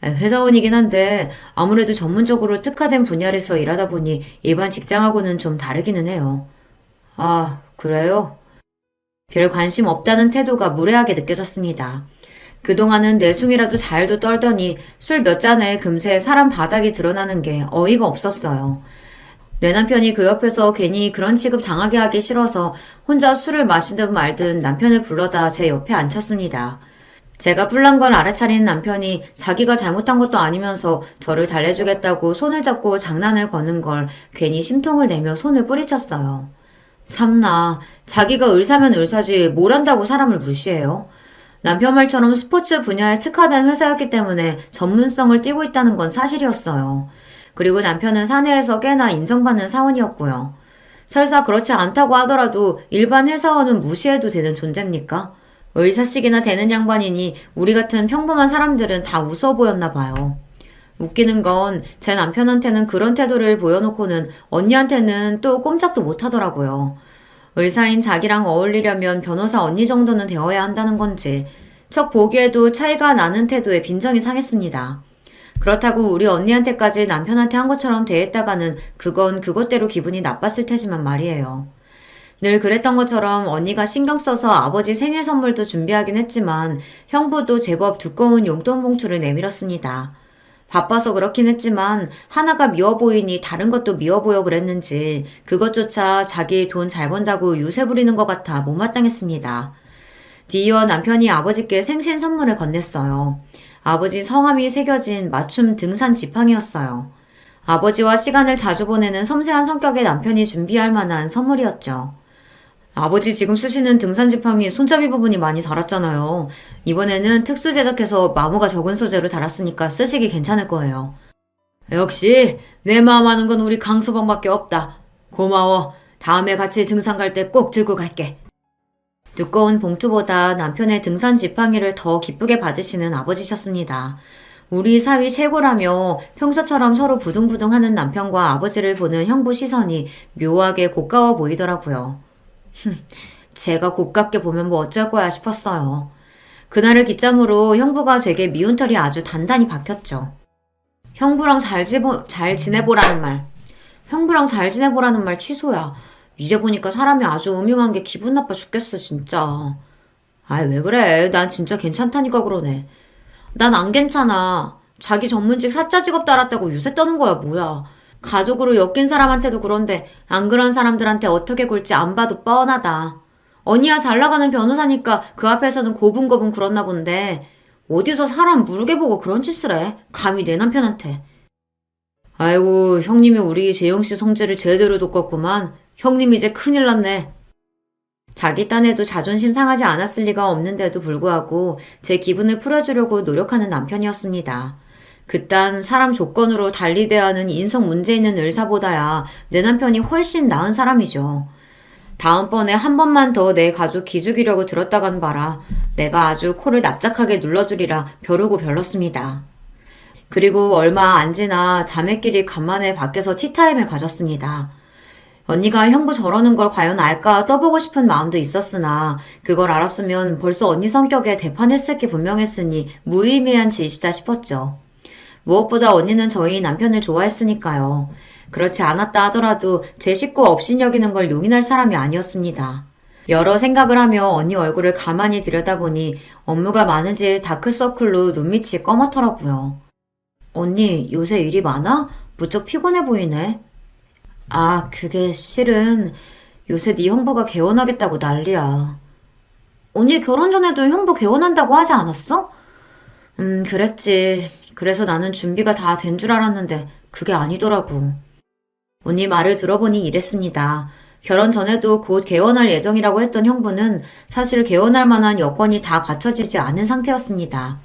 회사원이긴 한데 아무래도 전문적으로 특화된 분야에서 일하다 보니 일반 직장하고는 좀 다르기는 해요. 그래요? 별 관심 없다는 태도가 무례하게 느껴졌습니다. 그동안은 내숭이라도 잘도 떨더니 술 몇 잔에 금세 사람 바닥이 드러나는 게 어이가 없었어요. 내 남편이 그 옆에서 괜히 그런 취급 당하게 하기 싫어서 혼자 술을 마시든 말든 남편을 불러다 제 옆에 앉혔습니다. 제가 뿔난 걸 알아차린 남편이 자기가 잘못한 것도 아니면서 저를 달래주겠다고 손을 잡고 장난을 거는 걸 괜히 심통을 내며 손을 뿌리쳤어요. 참나, 자기가 의사면 의사지 뭘 한다고 사람을 무시해요? 남편 말처럼 스포츠 분야에 특화된 회사였기 때문에 전문성을 띠고 있다는 건 사실이었어요. 그리고 남편은 사내에서 꽤나 인정받는 사원이었고요. 설사 그렇지 않다고 하더라도 일반 회사원은 무시해도 되는 존재입니까? 의사식이나 되는 양반이니 우리 같은 평범한 사람들은 다 웃어 보였나 봐요. 웃기는 건 제 남편한테는 그런 태도를 보여놓고는 언니한테는 또 꼼짝도 못하더라고요. 의사인 자기랑 어울리려면 변호사 언니 정도는 되어야 한다는 건지 척 보기에도 차이가 나는 태도에 빈정이 상했습니다. 그렇다고 우리 언니한테까지 남편한테 한 것처럼 대했다가는 그건 그것대로 기분이 나빴을 테지만 말이에요. 늘 그랬던 것처럼 언니가 신경 써서 아버지 생일 선물도 준비하긴 했지만 형부도 제법 두꺼운 용돈 봉투를 내밀었습니다. 바빠서 그렇긴 했지만 하나가 미워 보이니 다른 것도 미워 보여 그랬는지 그것조차 자기 돈 잘 번다고 유세 부리는 것 같아 못마땅했습니다. 뒤이어 남편이 아버지께 생신 선물을 건넸어요. 아버지 성함이 새겨진 맞춤 등산 지팡이였어요. 아버지와 시간을 자주 보내는 섬세한 성격의 남편이 준비할 만한 선물이었죠. 아버지 지금 쓰시는 등산 지팡이 손잡이 부분이 많이 닳았잖아요. 이번에는 특수 제작해서 마모가 적은 소재로 달았으니까 쓰시기 괜찮을 거예요. 역시 내 마음 아는 건 우리 강서방밖에 없다. 고마워. 다음에 같이 등산 갈 때 꼭 들고 갈게. 두꺼운 봉투보다 남편의 등산 지팡이를 더 기쁘게 받으시는 아버지셨습니다. 우리 사위 최고라며 평소처럼 서로 부둥부둥하는 남편과 아버지를 보는 형부 시선이 묘하게 고가워 보이더라고요. 제가 곱깝게 보면 뭐 어쩔 거야 싶었어요. 그날을 기점으로 형부가 제게 미운 털이 아주 단단히 박혔죠. 형부랑 잘 지내보라는 말. 형부랑 잘 지내보라는 말 취소야. 이제 보니까 사람이 아주 음흉한 게 기분 나빠 죽겠어, 진짜. 아이, 왜 그래? 난 진짜 괜찮다니까 그러네. 난 안 괜찮아. 자기 전문직 사짜 직업 달았다고 유세 떠는 거야, 뭐야. 가족으로 엮인 사람한테도 그런데 안 그런 사람들한테 어떻게 굴지 안 봐도 뻔하다. 언니야 잘 나가는 변호사니까 그 앞에서는 고분고분 굴었나 본데 어디서 사람 물게 보고 그런 짓을 해? 감히 내 남편한테. 아이고, 형님이 우리 재영씨 성질을 제대로 돋궜구만. 형님 이제 큰일 났네. 자기 딴에도 자존심 상하지 않았을 리가 없는데도 불구하고 제 기분을 풀어주려고 노력하는 남편이었습니다. 그딴 사람 조건으로 달리 대하는 인성 문제 있는 의사보다야 내 남편이 훨씬 나은 사람이죠. 다음번에 한 번만 더 내 가족 기죽이려고 들었다간 봐라. 내가 아주 코를 납작하게 눌러주리라 벼르고 별렀습니다. 그리고 얼마 안 지나 자매끼리 간만에 밖에서 티타임을 가졌습니다. 언니가 형부 저러는 걸 과연 알까 떠보고 싶은 마음도 있었으나 그걸 알았으면 벌써 언니 성격에 대판했을 게 분명했으니 무의미한 짓이다 싶었죠. 무엇보다 언니는 저희 남편을 좋아했으니까요. 그렇지 않았다 하더라도 제 식구 없인 여기는 걸 용인할 사람이 아니었습니다. 여러 생각을 하며 언니 얼굴을 가만히 들여다보니 업무가 많은지 다크서클로 눈밑이 검었더라고요. 언니 요새 일이 많아? 무척 피곤해 보이네. 아, 그게 실은 요새 네 형부가 개원하겠다고 난리야. 언니 결혼 전에도 형부 개원한다고 하지 않았어? 그랬지. 그래서 나는 준비가 다 된 줄 알았는데 그게 아니더라고. 언니 말을 들어보니 이랬습니다. 결혼 전에도 곧 개원할 예정이라고 했던 형부는 사실 개원할 만한 여건이 다 갖춰지지 않은 상태였습니다.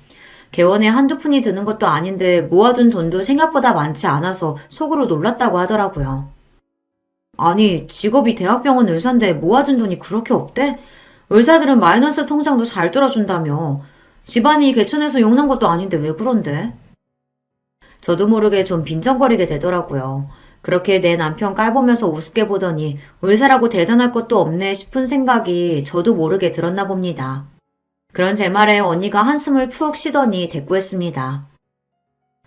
개원에 한두 푼이 드는 것도 아닌데 모아둔 돈도 생각보다 많지 않아서 속으로 놀랐다고 하더라고요. 아니, 직업이 대학병원 의사인데 모아둔 돈이 그렇게 없대? 의사들은 마이너스 통장도 잘 뚫어준다며. 집안이 개천에서 용난 것도 아닌데 왜 그런데? 저도 모르게 좀 빈정거리게 되더라고요. 그렇게 내 남편 깔보면서 우습게 보더니 의사라고 대단할 것도 없네 싶은 생각이 저도 모르게 들었나 봅니다. 그런 제 말에 언니가 한숨을 푹 쉬더니 대꾸했습니다.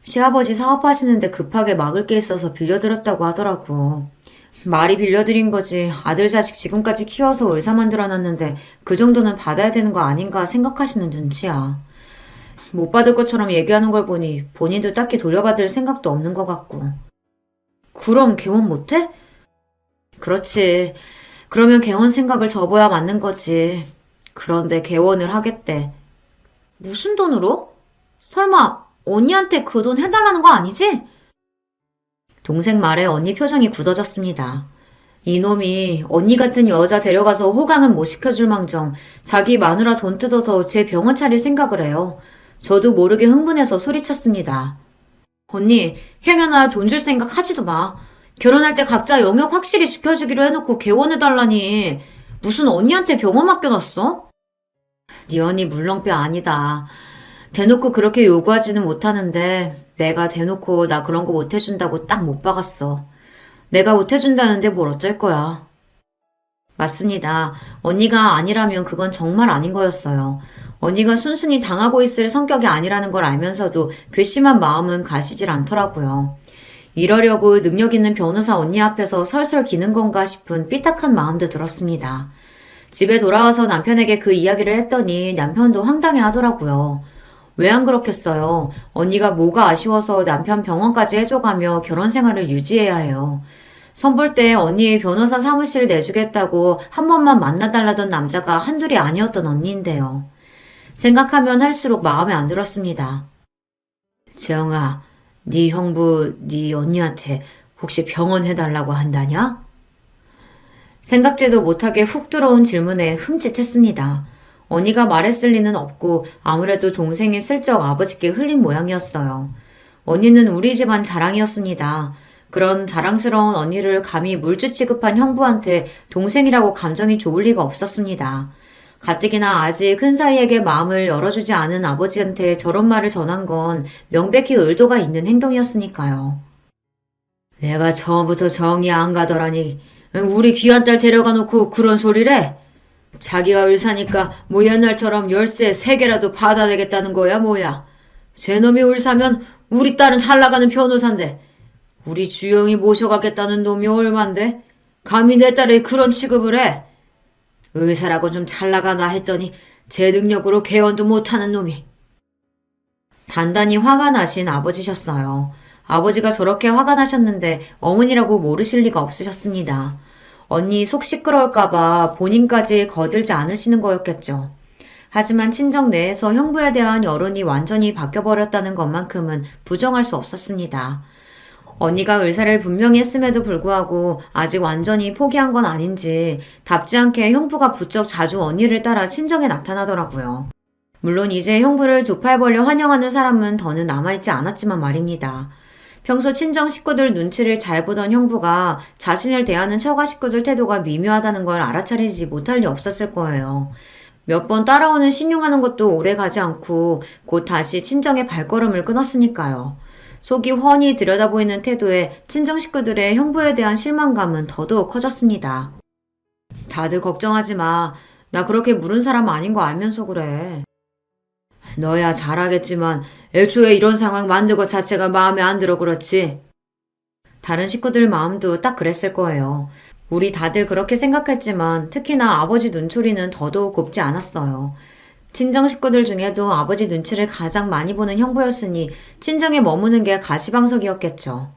시아버지 사업하시는데 급하게 막을 게 있어서 빌려드렸다고 하더라고. 말이 빌려드린 거지 아들 자식 지금까지 키워서 의사 만들어놨는데 그 정도는 받아야 되는 거 아닌가 생각하시는 눈치야. 못 받을 것처럼 얘기하는 걸 보니 본인도 딱히 돌려받을 생각도 없는 것 같고. 그럼 개원 못해? 그렇지. 그러면 개원 생각을 접어야 맞는 거지. 그런데 개원을 하겠대. 무슨 돈으로? 설마 언니한테 그 돈 해달라는 거 아니지? 동생 말에 언니 표정이 굳어졌습니다. 이놈이 언니 같은 여자 데려가서 호강은 못 시켜줄 망정 자기 마누라 돈 뜯어서 제 병원 차릴 생각을 해요. 저도 모르게 흥분해서 소리쳤습니다. 언니, 행여나 돈 줄 생각 하지도 마. 결혼할 때 각자 영역 확실히 지켜주기로 해놓고 개원해달라니. 무슨 언니한테 병원 맡겨놨어? 네 언니 물렁뼈 아니다. 대놓고 그렇게 요구하지는 못하는데 내가 대놓고 나 그런 거 못해준다고 딱 못 박았어. 내가 못해준다는데 뭘 어쩔 거야. 맞습니다. 언니가 아니라면 그건 정말 아닌 거였어요. 언니가 순순히 당하고 있을 성격이 아니라는 걸 알면서도 괘씸한 마음은 가시질 않더라고요. 이러려고 능력 있는 변호사 언니 앞에서 설설 기는 건가 싶은 삐딱한 마음도 들었습니다. 집에 돌아와서 남편에게 그 이야기를 했더니 남편도 황당해 하더라고요. 왜 안 그렇겠어요. 언니가 뭐가 아쉬워서 남편 병원까지 해줘가며 결혼 생활을 유지해야 해요. 선볼 때 언니의 변호사 사무실 내주겠다고 한 번만 만나달라던 남자가 한둘이 아니었던 언니인데요. 생각하면 할수록 마음에 안 들었습니다. 재영아, 네 형부 네 언니한테 혹시 병원 해달라고 한다냐? 생각지도 못하게 훅 들어온 질문에 흠칫했습니다. 언니가 말했을 리는 없고 아무래도 동생이 슬쩍 아버지께 흘린 모양이었어요. 언니는 우리 집안 자랑이었습니다. 그런 자랑스러운 언니를 감히 물주 취급한 형부한테 동생이라고 감정이 좋을 리가 없었습니다. 가뜩이나 아직 큰 사이에게 마음을 열어주지 않은 아버지한테 저런 말을 전한 건 명백히 의도가 있는 행동이었으니까요. 내가 처음부터 정이 안 가더라니. 우리 귀한 딸 데려가 놓고 그런 소리래? 자기가 의사니까 뭐 옛날처럼 열쇠 3개라도 받아내겠다는 거야 뭐야. 쟤놈이 의사면 우리 딸은 잘 나가는 변호사인데 우리 주영이 모셔가겠다는 놈이 얼만데? 감히 내 딸에 그런 취급을 해? 의사라고 좀 잘 나가나 했더니 제 능력으로 개원도 못하는 놈이. 단단히 화가 나신 아버지셨어요. 아버지가 저렇게 화가 나셨는데 어머니라고 모르실 리가 없으셨습니다. 언니 속 시끄러울까봐 본인까지 거들지 않으시는 거였겠죠. 하지만 친정 내에서 형부에 대한 여론이 완전히 바뀌어버렸다는 것만큼은 부정할 수 없었습니다. 언니가 의사를 분명히 했음에도 불구하고 아직 완전히 포기한 건 아닌지 답지 않게 형부가 부쩍 자주 언니를 따라 친정에 나타나더라고요. 물론 이제 형부를 두 팔 벌려 환영하는 사람은 더는 남아있지 않았지만 말입니다. 평소 친정 식구들 눈치를 잘 보던 형부가 자신을 대하는 처가 식구들 태도가 미묘하다는 걸 알아차리지 못할 리 없었을 거예요. 몇 번 따라오는 신용하는 것도 오래 가지 않고 곧 다시 친정의 발걸음을 끊었으니까요. 속이 훤히 들여다보이는 태도에 친정 식구들의 형부에 대한 실망감은 더더욱 커졌습니다. 다들 걱정하지 마. 나 그렇게 물은 사람 아닌 거 알면서 그래. 너야 잘하겠지만 애초에 이런 상황 만든 것 자체가 마음에 안 들어 그렇지. 다른 식구들 마음도 딱 그랬을 거예요. 우리 다들 그렇게 생각했지만 특히나 아버지 눈초리는 더더욱 곱지 않았어요. 친정 식구들 중에도 아버지 눈치를 가장 많이 보는 형부였으니 친정에 머무는 게 가시방석이었겠죠.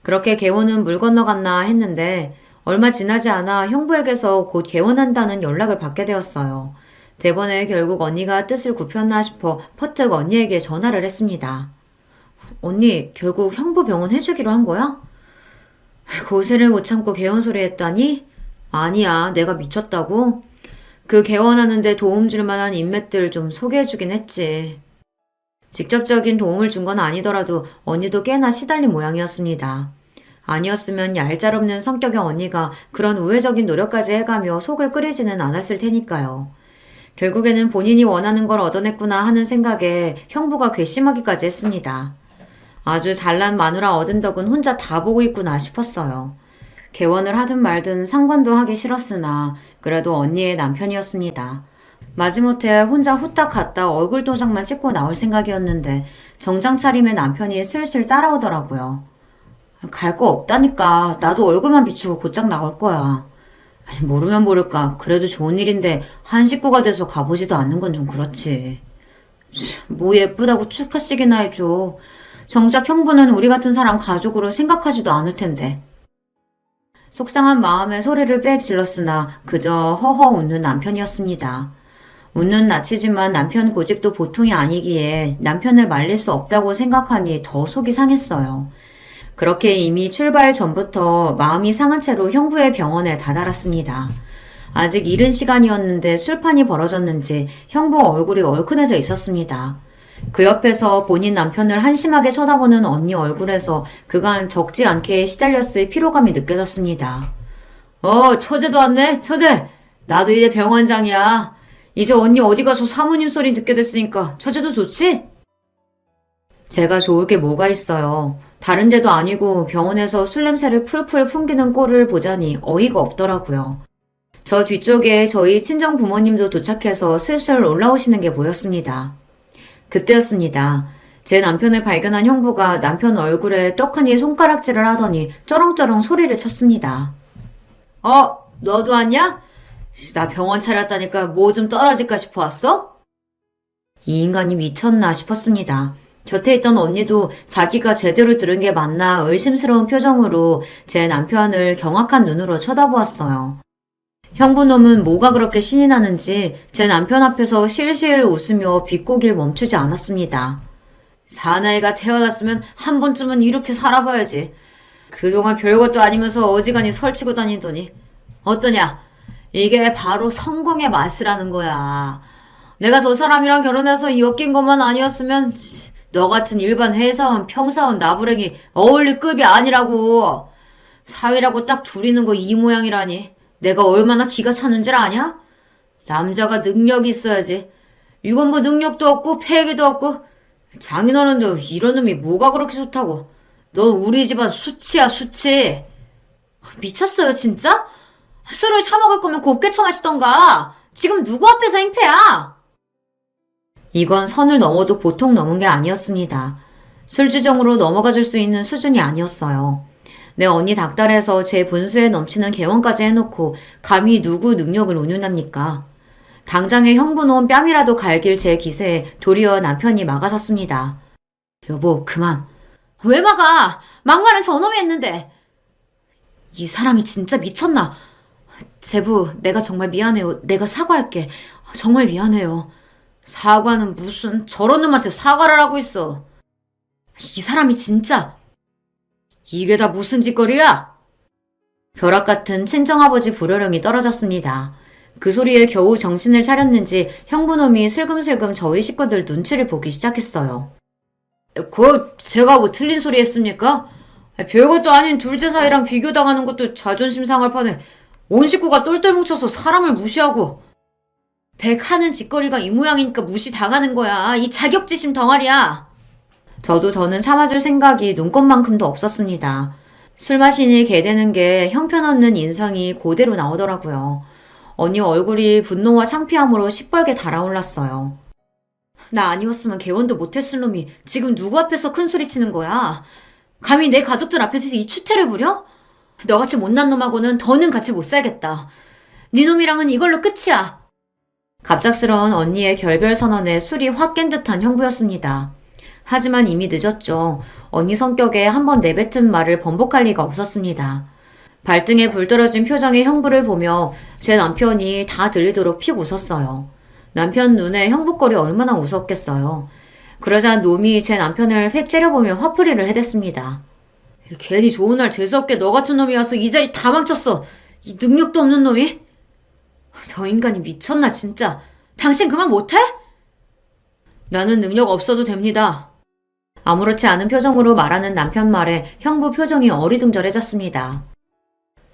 그렇게 개원은 물 건너갔나 했는데 얼마 지나지 않아 형부에게서 곧 개원한다는 연락을 받게 되었어요. 대번에 결국 언니가 뜻을 굽혔나 싶어 퍼뜩 언니에게 전화를 했습니다. 언니, 결국 형부 병원 해주기로 한 거야? 고세를 못 참고 개원 소리 했다니? 아니야, 내가 미쳤다고? 그 개원하는데 도움 줄 만한 인맥들 좀 소개해주긴 했지. 직접적인 도움을 준 건 아니더라도 언니도 꽤나 시달린 모양이었습니다. 아니었으면 얄짤없는 성격의 언니가 그런 우회적인 노력까지 해가며 속을 끓이지는 않았을 테니까요. 결국에는 본인이 원하는 걸 얻어냈구나 하는 생각에 형부가 괘씸하기까지 했습니다. 아주 잘난 마누라 얻은 덕은 혼자 다 보고 있구나 싶었어요. 개원을 하든 말든 상관도 하기 싫었으나 그래도 언니의 남편이었습니다. 마지못해 혼자 후딱 갔다 얼굴 도장만 찍고 나올 생각이었는데 정장 차림의 남편이 슬슬 따라오더라고요. 갈 거 없다니까. 나도 얼굴만 비추고 곧장 나올 거야. 모르면 모를까. 그래도 좋은 일인데 한 식구가 돼서 가보지도 않는 건 좀 그렇지. 뭐 예쁘다고 축하식이나 해줘. 정작 형부는 우리 같은 사람 가족으로 생각하지도 않을 텐데. 속상한 마음에 소리를 빽 질렀으나 그저 허허 웃는 남편이었습니다. 웃는 낯이지만 남편 고집도 보통이 아니기에 남편을 말릴 수 없다고 생각하니 더 속이 상했어요. 그렇게 이미 출발 전부터 마음이 상한 채로 형부의 병원에 다다랐습니다. 아직 이른 시간이었는데 술판이 벌어졌는지 형부 얼굴이 얼큰해져 있었습니다. 그 옆에서 본인 남편을 한심하게 쳐다보는 언니 얼굴에서 그간 적지 않게 시달렸을 피로감이 느껴졌습니다. 처제도 왔네, 처제. 나도 이제 병원장이야. 이제 언니 어디 가서 사모님 소리 듣게 됐으니까 처제도 좋지? 제가 좋을 게 뭐가 있어요. 다른 데도 아니고 병원에서 술 냄새를 풀풀 풍기는 꼴을 보자니 어이가 없더라고요. 저 뒤쪽에 저희 친정 부모님도 도착해서 슬슬 올라오시는 게 보였습니다. 그때였습니다. 제 남편을 발견한 형부가 남편 얼굴에 떡하니 손가락질을 하더니 쩌렁쩌렁 소리를 쳤습니다. 너도 왔냐? 나 병원 차렸다니까 뭐 좀 떨어질까 싶어 왔어? 이 인간이 미쳤나 싶었습니다. 곁에 있던 언니도 자기가 제대로 들은 게 맞나 의심스러운 표정으로 제 남편을 경악한 눈으로 쳐다보았어요. 형부놈은 뭐가 그렇게 신이 나는지 제 남편 앞에서 실실 웃으며 비꼬길 멈추지 않았습니다. 사나이가 태어났으면 한 번쯤은 이렇게 살아봐야지. 그동안 별것도 아니면서 어지간히 설치고 다니더니 어떠냐? 이게 바로 성공의 맛이라는 거야. 내가 저 사람이랑 결혼해서 엮인 것만 아니었으면 너 같은 일반 회사원, 평사원, 나부랭이 어울릴 급이 아니라고. 사위라고 딱 둘이는 거 이 모양이라니. 내가 얼마나 기가 차는 줄 아냐? 남자가 능력이 있어야지. 이건 뭐 능력도 없고 패기도 없고. 장인어른도 이런 놈이 뭐가 그렇게 좋다고. 넌 우리 집안 수치야, 수치. 미쳤어요, 진짜? 술을 처먹을 거면 곱게 처마시던가. 지금 누구 앞에서 행패야? 이건 선을 넘어도 보통 넘은 게 아니었습니다. 술주정으로 넘어가 줄 수 있는 수준이 아니었어요. 내 언니 닥달해서 제 분수에 넘치는 개원까지 해놓고 감히 누구 능력을 운운합니까? 당장에 형부놈 뺨이라도 갈길 제 기세에 도리어 남편이 막아섰습니다. 여보, 그만. 왜 막아? 막말은 저놈이 했는데. 이 사람이 진짜 미쳤나? 제부, 내가 정말 미안해요. 내가 사과할게. 정말 미안해요. 사과는 무슨 저런 놈한테 사과를 하고 있어. 이 사람이 진짜. 이게 다 무슨 짓거리야? 벼락 같은 친정아버지 불효령이 떨어졌습니다. 그 소리에 겨우 정신을 차렸는지 형부놈이 슬금슬금 저희 식구들 눈치를 보기 시작했어요. 제가 뭐 틀린 소리 했습니까? 별것도 아닌 둘째 사이랑 비교당하는 것도 자존심 상할 판에 온 식구가 똘똘 뭉쳐서 사람을 무시하고. 댁 하는 짓거리가 이 모양이니까 무시당하는 거야. 이 자격지심 덩어리야. 저도 더는 참아줄 생각이 눈꼽만큼도 없었습니다. 술 마시니 개되는 게 형편없는 인상이 그대로 나오더라고요. 언니 얼굴이 분노와 창피함으로 시뻘게 달아올랐어요. 나 아니었으면 개원도 못했을 놈이 지금 누구 앞에서 큰 소리 치는 거야? 감히 내 가족들 앞에서 이 추태를 부려? 너같이 못난 놈하고는 더는 같이 못 살겠다. 네 놈이랑은 이걸로 끝이야. 갑작스러운 언니의 결별 선언에 술이 확 깬 듯한 형부였습니다. 하지만 이미 늦었죠. 언니 성격에 한번 내뱉은 말을 번복할 리가 없었습니다. 발등에 불 떨어진 표정의 형부를 보며 제 남편이 다 들리도록 픽 웃었어요. 남편 눈에 형부꼴이 얼마나 무섭겠어요. 그러자 놈이 제 남편을 획 째려보며 화풀이를 해댔습니다. 괜히 좋은 날 재수없게 너 같은 놈이 와서 이 자리 다 망쳤어. 이 능력도 없는 놈이. 저 인간이 미쳤나 진짜. 당신 그만 못해? 나는 능력 없어도 됩니다. 아무렇지 않은 표정으로 말하는 남편 말에 형부 표정이 어리둥절해졌습니다.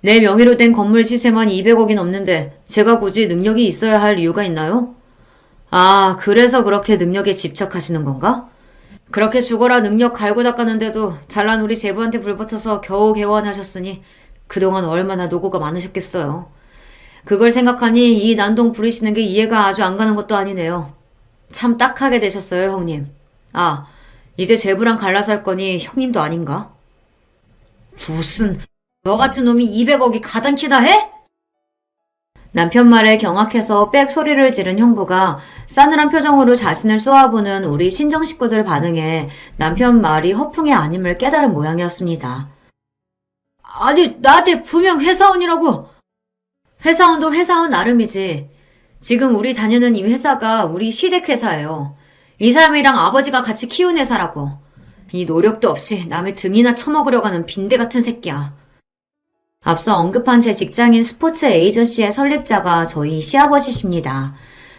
내 명의로 된 건물 시세만 200억이 넘는데 제가 굳이 능력이 있어야 할 이유가 있나요? 아, 그래서 그렇게 능력에 집착하시는 건가? 그렇게 죽어라 능력 갈고 닦았는데도 잘난 우리 제부한테 불붙어서 겨우 개원하셨으니 그동안 얼마나 노고가 많으셨겠어요. 그걸 생각하니 이 난동 부리시는 게 이해가 아주 안 가는 것도 아니네요. 참 딱하게 되셨어요, 형님. 아, 이제 제부랑 갈라서 할 거니 형님도 아닌가? 무슨, 너 같은 놈이 200억이 가당키나 해? 남편 말에 경악해서 빽 소리를 지른 형부가 싸늘한 표정으로 자신을 쏘아보는 우리 친정 식구들 반응에 남편 말이 허풍이 아님을 깨달은 모양이었습니다. 아니, 나한테 분명 회사원이라고. 회사원도 회사원 나름이지. 지금 우리 다니는 이 회사가 우리 시댁 회사예요. 이 사람이랑 아버지가 같이 키운 회사라고. 이 노력도 없이 남의 등이나 쳐먹으려고 하는 빈대 같은 새끼야. 앞서 언급한 제 직장인 스포츠 에이전시의 설립자가 저희 시아버지십니다.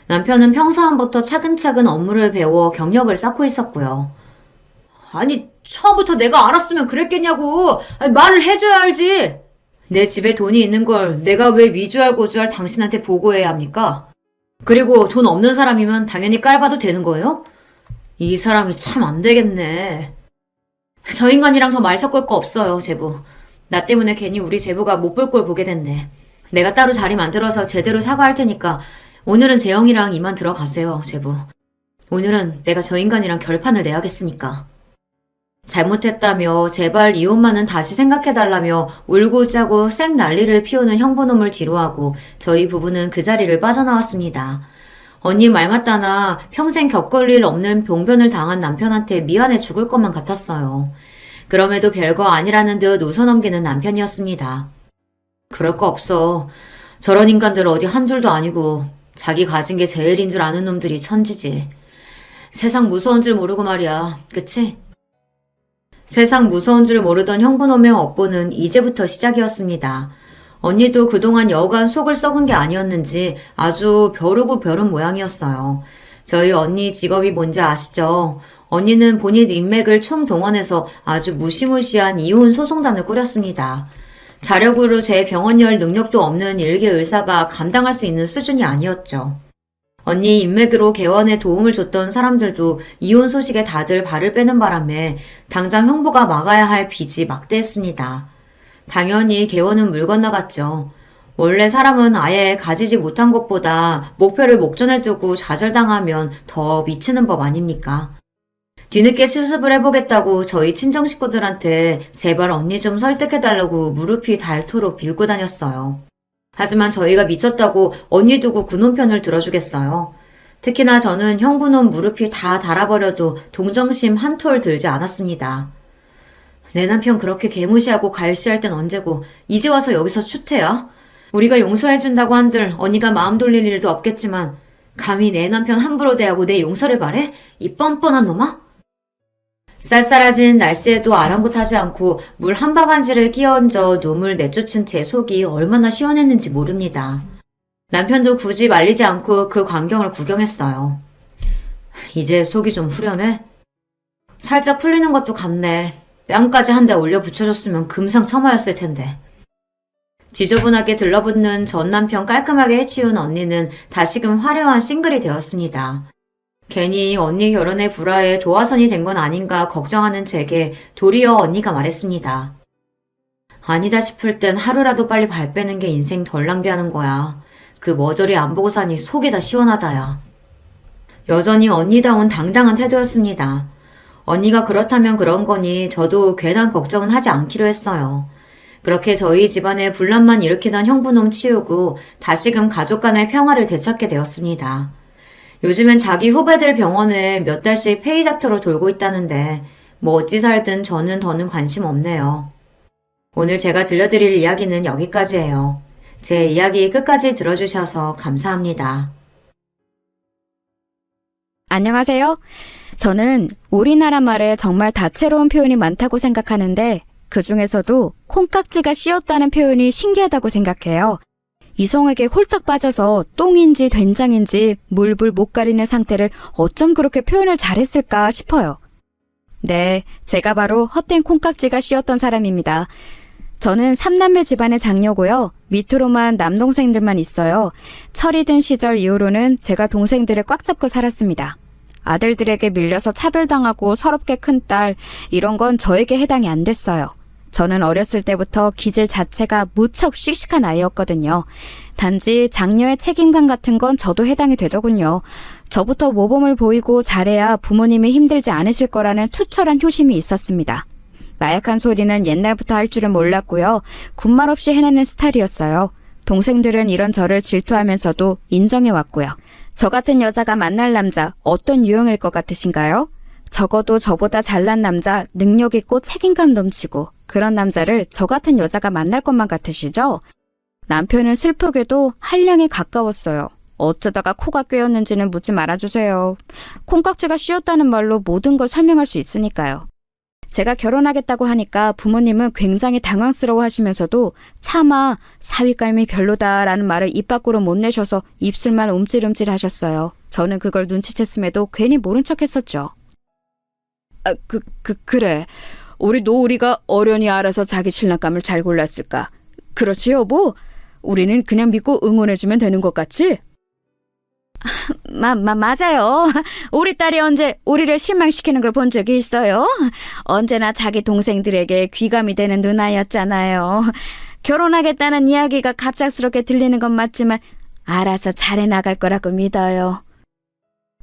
남편은 평사원부터 차근차근 업무를 배워 경력을 쌓고 있었고요. 아니, 처음부터 내가 알았으면 그랬겠냐고. 아니, 말을 해줘야 알지. 내 집에 돈이 있는 걸 내가 왜 위주할 고주할 당신한테 보고해야 합니까? 그리고 돈 없는 사람이면 당연히 깔봐도 되는 거예요? 이 사람이 참 안 되겠네. 저 인간이랑 더 말 섞을 거 없어요, 제부. 나 때문에 괜히 우리 제부가 못 볼 걸 보게 됐네. 내가 따로 자리 만들어서 제대로 사과할 테니까 오늘은 재영이랑 이만 들어가세요, 제부. 오늘은 내가 저 인간이랑 결판을 내야겠으니까. 잘못했다며 제발 이혼만은 다시 생각해달라며 울고 짜고 쌩 난리를 피우는 형부놈을 뒤로하고 저희 부부는 그 자리를 빠져나왔습니다. 언니 말 맞다나 평생 겪을 일 없는 병변을 당한 남편한테 미안해 죽을 것만 같았어요. 그럼에도 별거 아니라는 듯 웃어넘기는 남편이었습니다. 그럴 거 없어. 저런 인간들 어디 한둘도 아니고 자기 가진 게 제일인 줄 아는 놈들이 천지지. 세상 무서운 줄 모르고 말이야. 그치? 세상 무서운 줄 모르던 형부놈의 업보는 이제부터 시작이었습니다. 언니도 그동안 여간 속을 썩은 게 아니었는지 아주 벼르고 벼른 모양이었어요. 저희 언니 직업이 뭔지 아시죠? 언니는 본인 인맥을 총동원해서 아주 무시무시한 이혼 소송단을 꾸렸습니다. 자력으로 제 병원 열 능력도 없는 일개 의사가 감당할 수 있는 수준이 아니었죠. 언니 인맥으로 개원에 도움을 줬던 사람들도 이혼 소식에 다들 발을 빼는 바람에 당장 형부가 막아야 할 빚이 막대했습니다. 당연히 개원은 물 건너갔죠. 원래 사람은 아예 가지지 못한 것보다 목표를 목전에 두고 좌절당하면 더 미치는 법 아닙니까? 뒤늦게 수습을 해보겠다고 저희 친정 식구들한테 제발 언니 좀 설득해달라고 무릎이 닳도록 빌고 다녔어요. 하지만 저희가 미쳤다고 언니 두고 그놈 편을 들어주겠어요. 특히나 저는 형부놈 무릎이 다 닳아버려도 동정심 한 톨 들지 않았습니다. 내 남편 그렇게 개무시하고 갈시할 땐 언제고 이제 와서 여기서 추태야? 우리가 용서해준다고 한들 언니가 마음 돌릴 일도 없겠지만 감히 내 남편 함부로 대하고 내 용서를 바래? 이 뻔뻔한 놈아? 쌀쌀해진 날씨에도 아랑곳하지 않고 물 한 바가지를 끼얹어 눈물 내쫓은 제 속이 얼마나 시원했는지 모릅니다. 남편도 굳이 말리지 않고 그 광경을 구경했어요. 이제 속이 좀 후련해? 살짝 풀리는 것도 같네. 뺨까지 한 대 올려 붙여줬으면 금상첨화였을 텐데. 지저분하게 들러붙는 전 남편 깔끔하게 해치운 언니는 다시금 화려한 싱글이 되었습니다. 괜히 언니 결혼에 불화해 도화선이 된 건 아닌가 걱정하는 제게 도리어 언니가 말했습니다. 아니다 싶을 땐 하루라도 빨리 발 빼는 게 인생 덜 낭비하는 거야. 그 머저리 안 보고 사니 속이 다 시원하다야. 여전히 언니다운 당당한 태도였습니다. 언니가 그렇다면 그런 거니 저도 괜한 걱정은 하지 않기로 했어요. 그렇게 저희 집안에 분란만 일으키던 형부놈 치우고 다시금 가족 간의 평화를 되찾게 되었습니다. 요즘엔 자기 후배들 병원에 몇 달씩 페이닥터로 돌고 있다는데 뭐 어찌 살든 저는 더는 관심 없네요. 오늘 제가 들려드릴 이야기는 여기까지예요. 제 이야기 끝까지 들어주셔서 감사합니다. 안녕하세요. 저는 우리나라 말에 정말 다채로운 표현이 많다고 생각하는데 그 중에서도 콩깍지가 씌었다는 표현이 신기하다고 생각해요. 이성에게 홀딱 빠져서 똥인지 된장인지 물불 못 가리는 상태를 어쩜 그렇게 표현을 잘했을까 싶어요. 네, 제가 바로 헛된 콩깍지가 씌었던 사람입니다. 저는 3남매 집안의 장녀고요. 밑으로만 남동생들만 있어요. 철이 든 시절 이후로는 제가 동생들을 꽉 잡고 살았습니다. 아들들에게 밀려서 차별당하고 서럽게 큰 딸, 이런 건 저에게 해당이 안 됐어요. 저는 어렸을 때부터 기질 자체가 무척 씩씩한 아이였거든요. 단지 장녀의 책임감 같은 건 저도 해당이 되더군요. 저부터 모범을 보이고 잘해야 부모님이 힘들지 않으실 거라는 투철한 효심이 있었습니다. 나약한 소리는 옛날부터 할 줄은 몰랐고요. 군말 없이 해내는 스타일이었어요. 동생들은 이런 저를 질투하면서도 인정해왔고요. 저 같은 여자가 만날 남자 어떤 유형일 것 같으신가요? 적어도 저보다 잘난 남자, 능력 있고 책임감 넘치고 그런 남자를 저 같은 여자가 만날 것만 같으시죠? 남편은 슬프게도 한량에 가까웠어요. 어쩌다가 코가 꿰었는지는 묻지 말아주세요. 콩깍지가 씌었다는 말로 모든 걸 설명할 수 있으니까요. 제가 결혼하겠다고 하니까 부모님은 굉장히 당황스러워 하시면서도 차마 사위감이 별로다라는 말을 입 밖으로 못 내셔서 입술만 움찔움찔 하셨어요. 저는 그걸 눈치챘음에도 괜히 모른 척 했었죠. 그래. 우리 노우리가 어련히 알아서 자기 신랑감을 잘 골랐을까? 그렇지 여보? 우리는 그냥 믿고 응원해주면 되는 것 같지? 맞아요. 우리 딸이 언제 우리를 실망시키는 걸 본 적이 있어요? 언제나 자기 동생들에게 귀감이 되는 누나였잖아요. 결혼하겠다는 이야기가 갑작스럽게 들리는 건 맞지만 알아서 잘해 나갈 거라고 믿어요.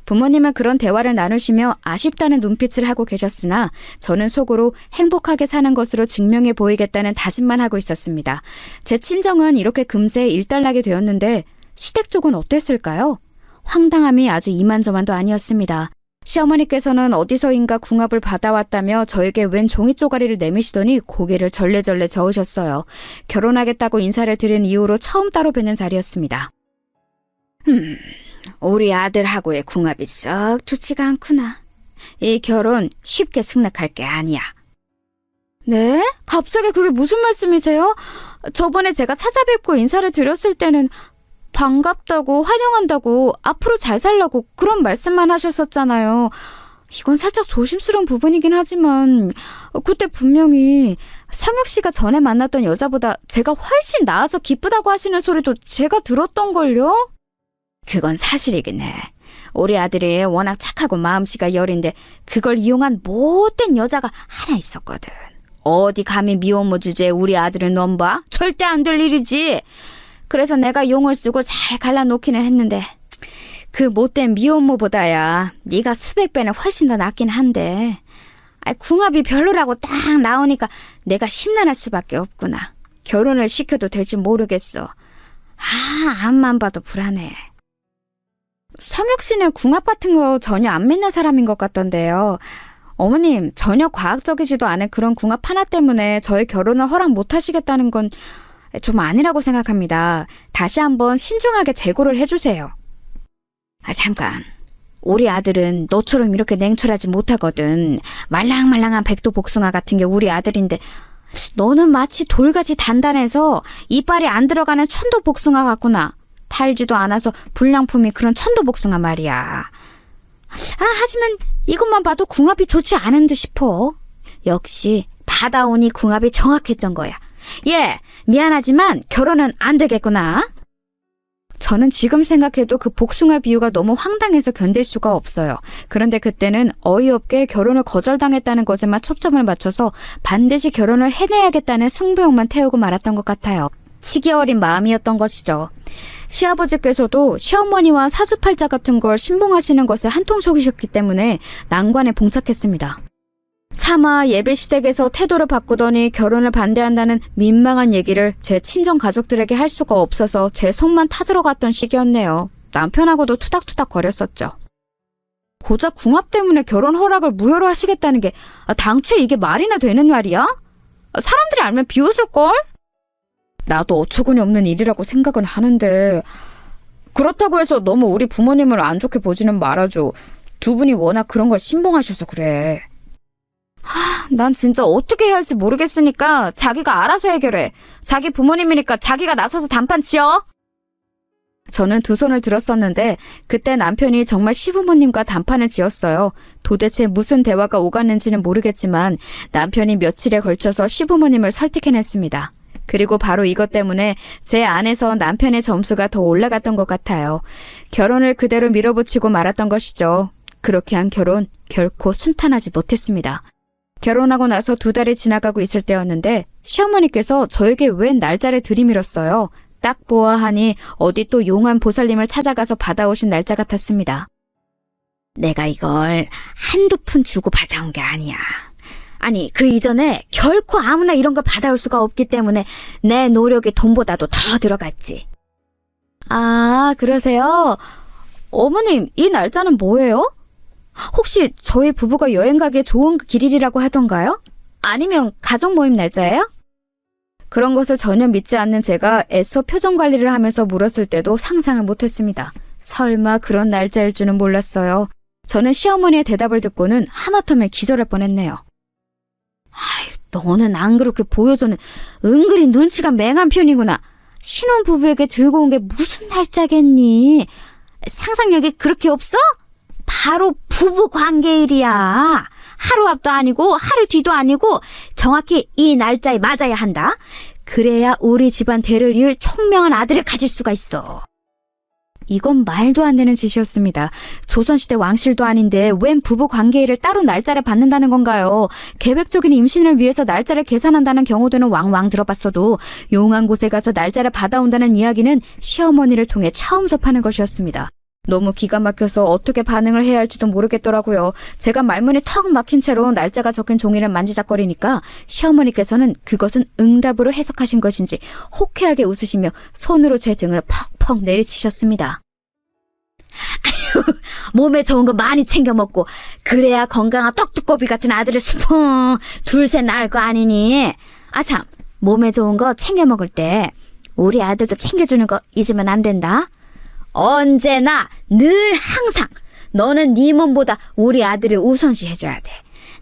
부모님은 그런 대화를 나누시며 아쉽다는 눈빛을 하고 계셨으나 저는 속으로 행복하게 사는 것으로 증명해 보이겠다는 다짐만 하고 있었습니다. 제 친정은 이렇게 금세 일단락이 되었는데 시댁 쪽은 어땠을까요? 황당함이 아주 이만저만도 아니었습니다. 시어머니께서는 어디서인가 궁합을 받아왔다며 저에게 웬 종이 쪼가리를 내미시더니 고개를 절레절레 저으셨어요. 결혼하겠다고 인사를 드린 이후로 처음 따로 뵙는 자리였습니다. 우리 아들하고의 궁합이 썩 좋지가 않구나. 이 결혼 쉽게 승낙할 게 아니야. 네? 갑자기 그게 무슨 말씀이세요? 저번에 제가 찾아뵙고 인사를 드렸을 때는 반갑다고 환영한다고 앞으로 잘 살라고 그런 말씀만 하셨었잖아요. 이건 살짝 조심스러운 부분이긴 하지만 그때 분명히 성혁 씨가 전에 만났던 여자보다 제가 훨씬 나아서 기쁘다고 하시는 소리도 제가 들었던걸요? 그건 사실이긴 해. 우리 아들이 워낙 착하고 마음씨가 여린데 그걸 이용한 못된 여자가 하나 있었거든. 어디 감히 미혼모 주제에 우리 아들을 넘봐? 절대 안 될 일이지. 그래서 내가 용을 쓰고 잘 갈라놓기는 했는데 그 못된 미혼모보다야 네가 수백 배는 훨씬 더 낫긴 한데 궁합이 별로라고 딱 나오니까 내가 심란할 수밖에 없구나. 결혼을 시켜도 될지 모르겠어. 앞만 봐도 불안해. 성혁 씨는 궁합 같은 거 전혀 안 믿는 사람인 것 같던데요. 어머님, 전혀 과학적이지도 않은 그런 궁합 하나 때문에 저의 결혼을 허락 못 하시겠다는 건 좀 아니라고 생각합니다. 다시 한번 신중하게 재고를 해주세요. 잠깐. 우리 아들은 너처럼 이렇게 냉철하지 못하거든. 말랑말랑한 백도 복숭아 같은 게 우리 아들인데 너는 마치 돌같이 단단해서 이빨이 안 들어가는 천도 복숭아 같구나. 달지도 않아서 불량품이 그런 천도 복숭아 말이야. 하지만 이것만 봐도 궁합이 좋지 않은 듯 싶어. 역시 받아오니 궁합이 정확했던 거야. 미안하지만 결혼은 안 되겠구나. 저는 지금 생각해도 그 복숭아 비유가 너무 황당해서 견딜 수가 없어요. 그런데 그때는 어이없게 결혼을 거절당했다는 것에만 초점을 맞춰서 반드시 결혼을 해내야겠다는 승부욕만 태우고 말았던 것 같아요. 치기 어린 마음이었던 것이죠. 시아버지께서도 시어머니와 사주팔자 같은 걸 신봉하시는 것에 한통속이셨기 때문에 난관에 봉착했습니다. 차마 예배시댁에서 태도를 바꾸더니 결혼을 반대한다는 민망한 얘기를 제 친정 가족들에게 할 수가 없어서 제 속만 타들어갔던 시기였네요. 남편하고도 투닥투닥 거렸었죠. 고작 궁합 때문에 결혼 허락을 무효로 하시겠다는 게 당초에 이게 말이나 되는 말이야? 사람들이 알면 비웃을걸? 나도 어처구니 없는 일이라고 생각은 하는데 그렇다고 해서 너무 우리 부모님을 안 좋게 보지는 말아줘. 두 분이 워낙 그런 걸 신봉하셔서 그래. 난 진짜 어떻게 해야 할지 모르겠으니까 자기가 알아서 해결해. 자기 부모님이니까 자기가 나서서 단판 치어. 저는 두 손을 들었었는데 그때 남편이 정말 시부모님과 단판을 지었어요. 도대체 무슨 대화가 오갔는지는 모르겠지만 남편이 며칠에 걸쳐서 시부모님을 설득해냈습니다. 그리고 바로 이것 때문에 제 안에서 남편의 점수가 더 올라갔던 것 같아요. 결혼을 그대로 밀어붙이고 말았던 것이죠. 그렇게 한 결혼 결코 순탄하지 못했습니다. 결혼하고 나서 2달이 지나가고 있을 때였는데 시어머니께서 저에게 웬 날짜를 들이밀었어요. 딱 보아하니 어디 또 용한 보살님을 찾아가서 받아오신 날짜 같았습니다. 내가 이걸 한두 푼 주고 받아온 게 아니야. 아니 그 이전에 결코 아무나 이런 걸 받아올 수가 없기 때문에 내 노력이 돈보다도 더 들어갔지. 그러세요? 어머님, 이 날짜는 뭐예요? 혹시 저희 부부가 여행 가기에 좋은 길이라고 하던가요? 아니면 가족 모임 날짜예요? 그런 것을 전혀 믿지 않는 제가 애써 표정 관리를 하면서 물었을 때도 상상을 못했습니다. 설마 그런 날짜일 줄은 몰랐어요. 저는 시어머니의 대답을 듣고는 하마터면 기절할 뻔했네요. 너는 안 그렇게 보여서는 은근히 눈치가 맹한 편이구나. 신혼부부에게 들고 온 게 무슨 날짜겠니? 상상력이 그렇게 없어? 바로 부부 관계일이야. 하루 앞도 아니고 하루 뒤도 아니고 정확히 이 날짜에 맞아야 한다. 그래야 우리 집안 대를 이을 총명한 아들을 가질 수가 있어. 이건 말도 안 되는 짓이었습니다. 조선시대 왕실도 아닌데 웬 부부 관계일을 따로 날짜를 받는다는 건가요? 계획적인 임신을 위해서 날짜를 계산한다는 경우도는 왕왕 들어봤어도 용한 곳에 가서 날짜를 받아온다는 이야기는 시어머니를 통해 처음 접하는 것이었습니다. 너무 기가 막혀서 어떻게 반응을 해야 할지도 모르겠더라고요. 제가 말문이 턱 막힌 채로 날짜가 적힌 종이를 만지작거리니까 시어머니께서는 그것은 응답으로 해석하신 것인지 호쾌하게 웃으시며 손으로 제 등을 퍽퍽 내리치셨습니다. 아유, 몸에 좋은 거 많이 챙겨 먹고 그래야 건강한 떡두꺼비 같은 아들을 스풍 둘셋 낳을 거 아니니. 참, 몸에 좋은 거 챙겨 먹을 때 우리 아들도 챙겨주는 거 잊으면 안 된다. 언제나 늘 항상 너는 네 몸보다 우리 아들을 우선시 해줘야 돼.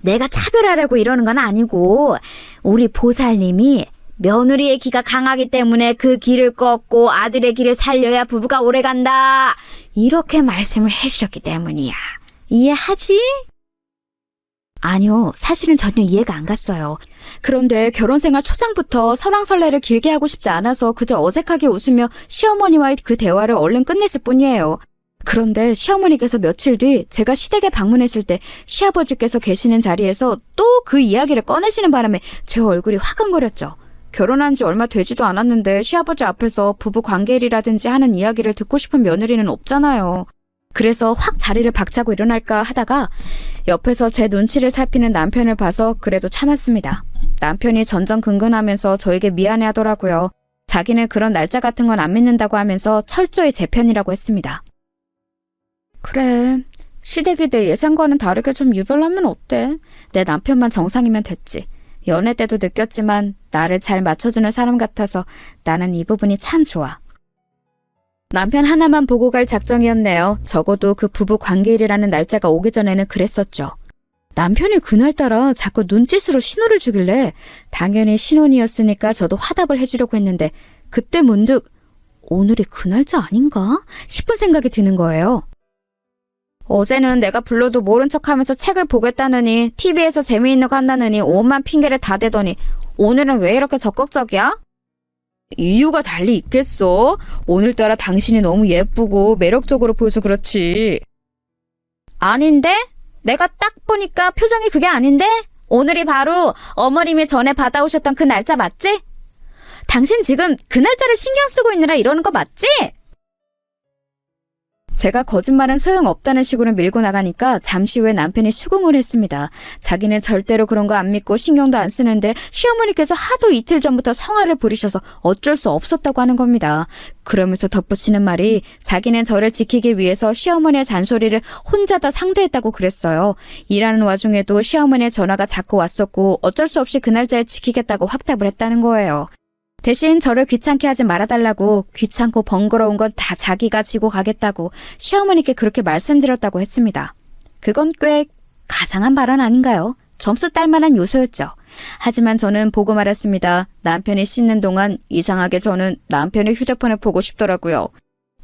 내가 차별하려고 이러는 건 아니고 우리 보살님이 며느리의 기가 강하기 때문에 그 기를 꺾고 아들의 기를 살려야 부부가 오래간다. 이렇게 말씀을 해주셨기 때문이야. 이해하지? 아니요, 사실은 전혀 이해가 안 갔어요. 그런데 결혼생활 초장부터 설왕설래를 길게 하고 싶지 않아서 그저 어색하게 웃으며 시어머니와의 그 대화를 얼른 끝냈을 뿐이에요. 그런데 시어머니께서 며칠 뒤 제가 시댁에 방문했을 때 시아버지께서 계시는 자리에서 또 그 이야기를 꺼내시는 바람에 제 얼굴이 화끈거렸죠. 결혼한 지 얼마 되지도 않았는데 시아버지 앞에서 부부 관계일이라든지 하는 이야기를 듣고 싶은 며느리는 없잖아요. 그래서 확 자리를 박차고 일어날까 하다가 옆에서 제 눈치를 살피는 남편을 봐서 그래도 참았습니다. 남편이 전전긍긍하면서 저에게 미안해하더라고요. 자기는 그런 날짜 같은 건 안 믿는다고 하면서 철저히 제 편이라고 했습니다. 그래, 시댁이 내 예상과는 다르게 좀 유별나면 어때? 내 남편만 정상이면 됐지. 연애 때도 느꼈지만 나를 잘 맞춰주는 사람 같아서 나는 이 부분이 참 좋아. 남편 하나만 보고 갈 작정이었네요. 적어도 그 부부 관계일이라는 날짜가 오기 전에는 그랬었죠. 남편이 그날따라 자꾸 눈짓으로 신호를 주길래 당연히 신혼이었으니까 저도 화답을 해주려고 했는데 그때 문득 오늘이 그 날짜 아닌가 싶은 생각이 드는 거예요. 어제는 내가 불러도 모른 척하면서 책을 보겠다느니 TV에서 재미있는 거 한다느니 온만 핑계를 다 대더니 오늘은 왜 이렇게 적극적이야? 이유가 달리 있겠어. 오늘따라 당신이 너무 예쁘고 매력적으로 보여서 그렇지. 아닌데? 내가 딱 보니까 표정이 그게 아닌데? 오늘이 바로 어머님이 전에 받아오셨던 그 날짜 맞지? 당신 지금 그 날짜를 신경 쓰고 있느라 이러는 거 맞지? 제가 거짓말은 소용없다는 식으로 밀고 나가니까 잠시 후에 남편이 수긍을 했습니다. 자기는 절대로 그런 거 안 믿고 신경도 안 쓰는데 시어머니께서 하도 이틀 전부터 성화를 부리셔서 어쩔 수 없었다고 하는 겁니다. 그러면서 덧붙이는 말이 자기는 저를 지키기 위해서 시어머니의 잔소리를 혼자 다 상대했다고 그랬어요. 일하는 와중에도 시어머니의 전화가 자꾸 왔었고 어쩔 수 없이 그 날짜에 지키겠다고 확답을 했다는 거예요. 대신 저를 귀찮게 하지 말아달라고 귀찮고 번거로운 건 다 자기가 지고 가겠다고 시어머니께 그렇게 말씀드렸다고 했습니다. 그건 꽤 가상한 발언 아닌가요? 점수 딸 만한 요소였죠. 하지만 저는 보고 말았습니다. 남편이 씻는 동안 이상하게 저는 남편의 휴대폰을 보고 싶더라고요.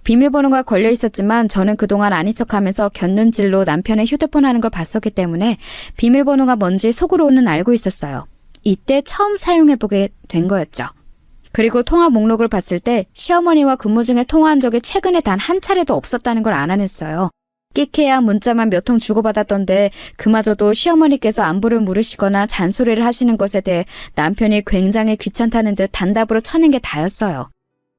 비밀번호가 걸려 있었지만 저는 그동안 아닌 척하면서 곁눈질로 남편의 휴대폰 하는 걸 봤었기 때문에 비밀번호가 뭔지 속으로는 알고 있었어요. 이때 처음 사용해보게 된 거였죠. 그리고 통화 목록을 봤을 때 시어머니와 근무 중에 통화한 적이 최근에 단 한 차례도 없었다는 걸 알아냈어요. 끽해야 문자만 몇 통 주고받았던데 그마저도 시어머니께서 안부를 물으시거나 잔소리를 하시는 것에 대해 남편이 굉장히 귀찮다는 듯 단답으로 쳐낸 게 다였어요.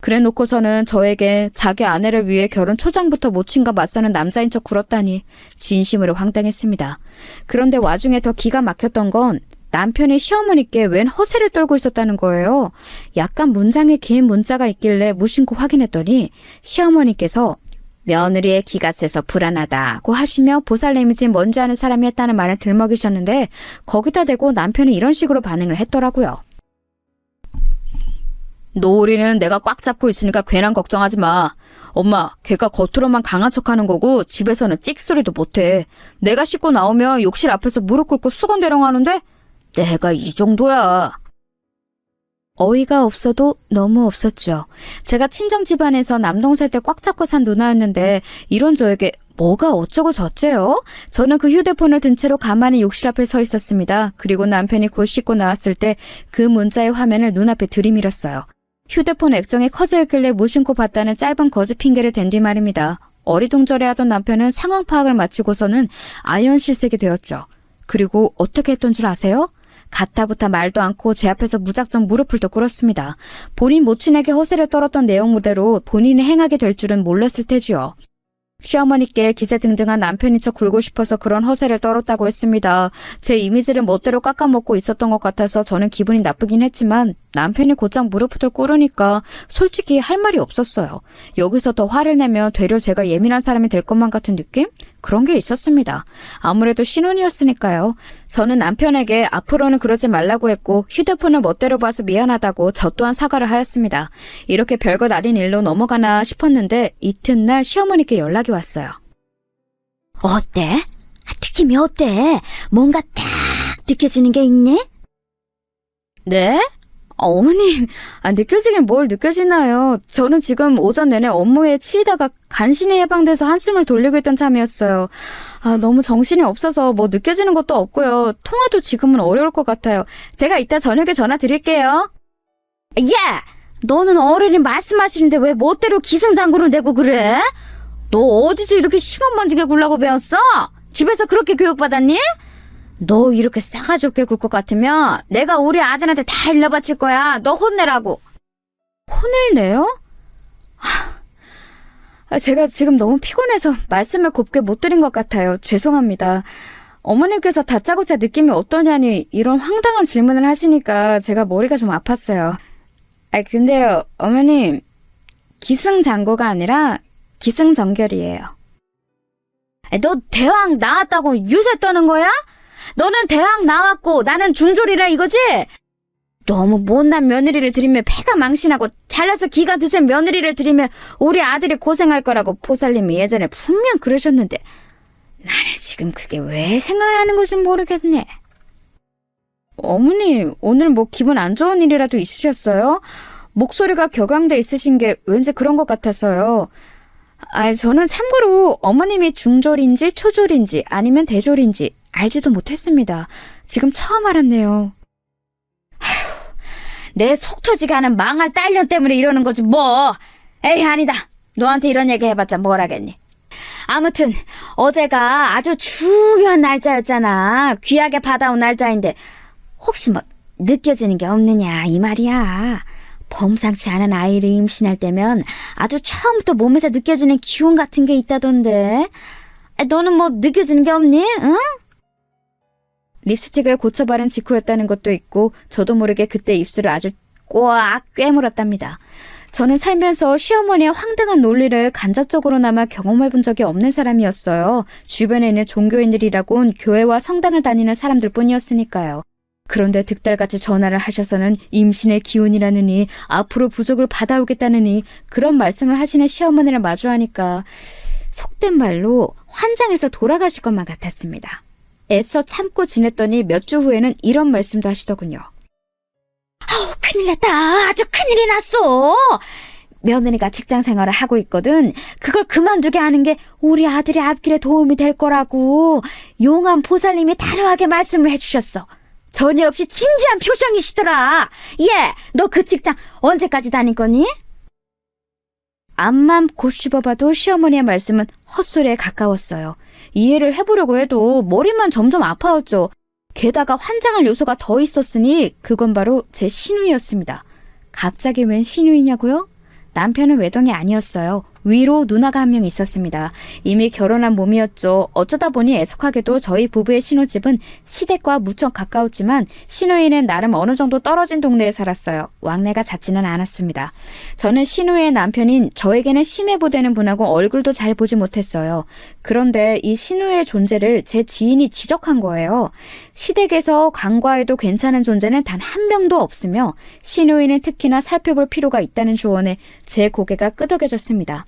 그래 놓고서는 저에게 자기 아내를 위해 결혼 초장부터 모친과 맞서는 남자인 척 굴었다니 진심으로 황당했습니다. 그런데 와중에 더 기가 막혔던 건 남편이 시어머니께 웬 허세를 떨고 있었다는 거예요. 약간 문장에 긴 문자가 있길래 무심코 확인했더니 시어머니께서 며느리의 기가 세서 불안하다고 하시며 보살내미지 뭔지 아는 사람이 했다는 말을 들먹이셨는데 거기다 대고 남편이 이런 식으로 반응을 했더라고요. 노을이는 내가 꽉 잡고 있으니까 괜한 걱정하지 마. 엄마, 걔가 겉으로만 강한 척하는 거고 집에서는 찍소리도 못해. 내가 씻고 나오면 욕실 앞에서 무릎 꿇고 수건대령 하는데 내가 이 정도야. 어이가 없어도 너무 없었죠. 제가 친정 집안에서 남동생 때 꽉 잡고 산 누나였는데 이런 저에게 뭐가 어쩌고 저쩌요? 저는 그 휴대폰을 든 채로 가만히 욕실 앞에 서 있었습니다. 그리고 남편이 곧 씻고 나왔을 때 그 문자의 화면을 눈앞에 들이밀었어요. 휴대폰 액정이 커져 있길래 무심코 봤다는 짧은 거짓 핑계를 댄 뒤 말입니다. 어리둥절해하던 남편은 상황 파악을 마치고서는 아연실색이 되었죠. 그리고 어떻게 했던 줄 아세요? 가타부타 말도 않고 제 앞에서 무작정 무릎을 더 꿇었습니다. 본인 모친에게 허세를 떨었던 내용대로 본인이 행하게 될 줄은 몰랐을 테지요. 시어머니께 기세등등한 남편인 척 굴고 싶어서 그런 허세를 떨었다고 했습니다. 제 이미지를 멋대로 깎아먹고 있었던 것 같아서 저는 기분이 나쁘긴 했지만 남편이 곧장 무릎을 꿇으니까 솔직히 할 말이 없었어요. 여기서 더 화를 내면 되려 제가 예민한 사람이 될 것만 같은 느낌? 그런 게 있었습니다. 아무래도 신혼이었으니까요. 저는 남편에게 앞으로는 그러지 말라고 했고 휴대폰을 멋대로 봐서 미안하다고 저 또한 사과를 하였습니다. 이렇게 별것 아닌 일로 넘어가나 싶었는데 이튿날 시어머니께 연락이 왔어요. 어때? 느낌이 어때? 뭔가 딱 느껴지는 게 있니? 네? 어머님, 느껴지긴 뭘 느껴지나요? 저는 지금 오전 내내 업무에 치이다가 간신히 해방돼서 한숨을 돌리고 있던 참이었어요. 너무 정신이 없어서 뭐 느껴지는 것도 없고요. 통화도 지금은 어려울 것 같아요. 제가 이따 저녁에 전화 드릴게요. 야! 너는 어른이 말씀하시는데 왜 멋대로 기승장구를 내고 그래? 너 어디서 이렇게 시간 만지게 굴라고 배웠어? 집에서 그렇게 교육받았니? 너 이렇게 싸가지 없게 굴 것 같으면 내가 우리 아들한테 다 일러바칠 거야. 너 혼내라고. 혼을 내요? 제가 지금 너무 피곤해서 말씀을 곱게 못 드린 것 같아요. 죄송합니다. 어머님께서 다짜고짜 느낌이 어떠냐니 이런 황당한 질문을 하시니까 제가 머리가 좀 아팠어요. 근데요, 어머님, 기승장구가 아니라 기승전결이에요. 너 대학 나왔다고 유세 떠는 거야? 너는 대학 나왔고 나는 중졸이라 이거지? 너무 못난 며느리를 들이며 패가 망신하고 잘나서 기가 드센 며느리를 들이며 우리 아들이 고생할 거라고 보살님이 예전에 분명 그러셨는데 나는 지금 그게 왜 생각나는 건지 모르겠네. 어머님, 오늘 뭐 기분 안 좋은 일이라도 있으셨어요? 목소리가 격양돼 있으신 게 왠지 그런 것 같아서요. 저는 참고로 어머님이 중졸인지 초졸인지 아니면 대졸인지 알지도 못했습니다. 지금 처음 알았네요. 내 속 터지게 하는 망할 딸년 때문에 이러는 거지 뭐. 에이 아니다. 너한테 이런 얘기 해봤자 뭘 하겠니. 아무튼 어제가 아주 중요한 날짜였잖아. 귀하게 받아온 날짜인데 혹시 뭐 느껴지는 게 없느냐 이 말이야. 범상치 않은 아이를 임신할 때면 아주 처음부터 몸에서 느껴지는 기운 같은 게 있다던데. 너는 뭐 느껴지는 게 없니? 응? 립스틱을 고쳐 바른 직후였다는 것도 있고 저도 모르게 그때 입술을 아주 꽉 꿰물었답니다. 저는 살면서 시어머니의 황당한 논리를 간접적으로나마 경험해 본 적이 없는 사람이었어요. 주변에 있는 종교인들이라곤 교회와 성당을 다니는 사람들 뿐이었으니까요. 그런데 득달같이 전화를 하셔서는 임신의 기운이라느니 앞으로 부족을 받아오겠다느니 그런 말씀을 하시는 시어머니를 마주하니까 속된 말로 환장해서 돌아가실 것만 같았습니다. 애써 참고 지냈더니 몇 주 후에는 이런 말씀도 하시더군요. 큰일 났다. 아주 큰일이 났어. 며느리가 직장 생활을 하고 있거든. 그걸 그만두게 하는 게 우리 아들의 앞길에 도움이 될 거라고 용한 보살님이 단호하게 말씀을 해주셨어. 전혀 없이 진지한 표정이시더라. 너 그 직장 언제까지 다닐 거니? 앞만 곧 씹어봐도 시어머니의 말씀은 헛소리에 가까웠어요. 이해를 해보려고 해도 머리만 점점 아파왔죠. 게다가 환장할 요소가 더 있었으니 그건 바로 제 시누이였습니다. 갑자기 웬 시누이냐고요? 남편은 외동이 아니었어요. 위로 누나가 한 명 있었습니다. 이미 결혼한 몸이었죠. 어쩌다 보니 애석하게도 저희 부부의 신혼집은 시댁과 무척 가까웠지만 시누이는 나름 어느 정도 떨어진 동네에 살았어요. 왕래가 잦지는 않았습니다. 저는 시누이의 남편인 저에게는 심해보되는 분하고 얼굴도 잘 보지 못했어요. 그런데 이 시누이의 존재를 제 지인이 지적한 거예요. 시댁에서 간과해도 괜찮은 존재는 단 한 명도 없으며 시누이는 특히나 살펴볼 필요가 있다는 조언에 제 고개가 끄덕여졌습니다.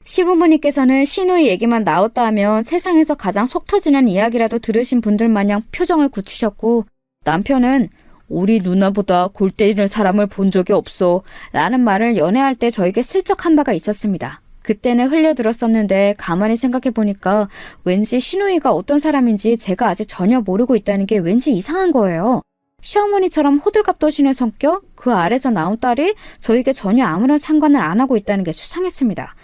시부모님께서는 시누이 얘기만 나왔다 하면 세상에서 가장 속 터지는 이야기라도 들으신 분들 마냥 표정을 굳히셨고 남편은 우리 누나보다 골 때리는 사람을 본 적이 없어 라는 말을 연애할 때 저에게 슬쩍 한 바가 있었습니다. 그때는 흘려들었었는데 가만히 생각해보니까 왠지 시누이가 어떤 사람인지 제가 아직 전혀 모르고 있다는 게 왠지 이상한 거예요. 시어머니처럼 호들갑 떠시는 성격, 그 아래서 나온 딸이 저에게 전혀 아무런 상관을 안 하고 있다는 게 수상했습니다.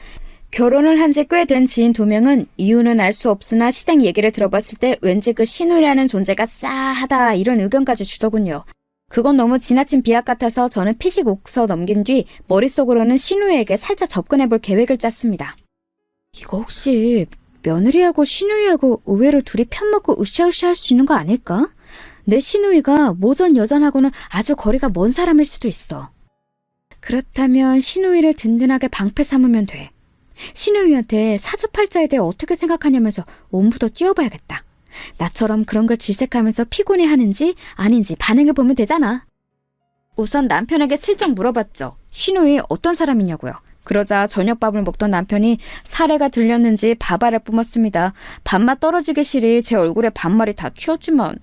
결혼을 한 지 꽤 된 지인 2명은 이유는 알 수 없으나 시댁 얘기를 들어봤을 때 왠지 그 시누이라는 존재가 싸하다 이런 의견까지 주더군요. 그건 너무 지나친 비약 같아서 저는 피식 웃어 넘긴 뒤 머릿속으로는 시누이에게 살짝 접근해볼 계획을 짰습니다. 이거 혹시 며느리하고 시누이하고 의외로 둘이 편먹고 으쌰으쌰 할 수 있는 거 아닐까? 내 시누이가 모전여전하고는 아주 거리가 먼 사람일 수도 있어. 그렇다면 시누이를 든든하게 방패 삼으면 돼. 시누이한테 사주팔자에 대해 어떻게 생각하냐면서 몸부터 뛰어봐야겠다. 나처럼 그런 걸 질색하면서 피곤해하는지 아닌지 반응을 보면 되잖아. 우선 남편에게 슬쩍 물어봤죠. 시누이 어떤 사람이냐고요. 그러자 저녁밥을 먹던 남편이 사례가 들렸는지 밥알을 뿜었습니다. 밥맛 떨어지기 싫이 제 얼굴에 반말이 다 튀었지만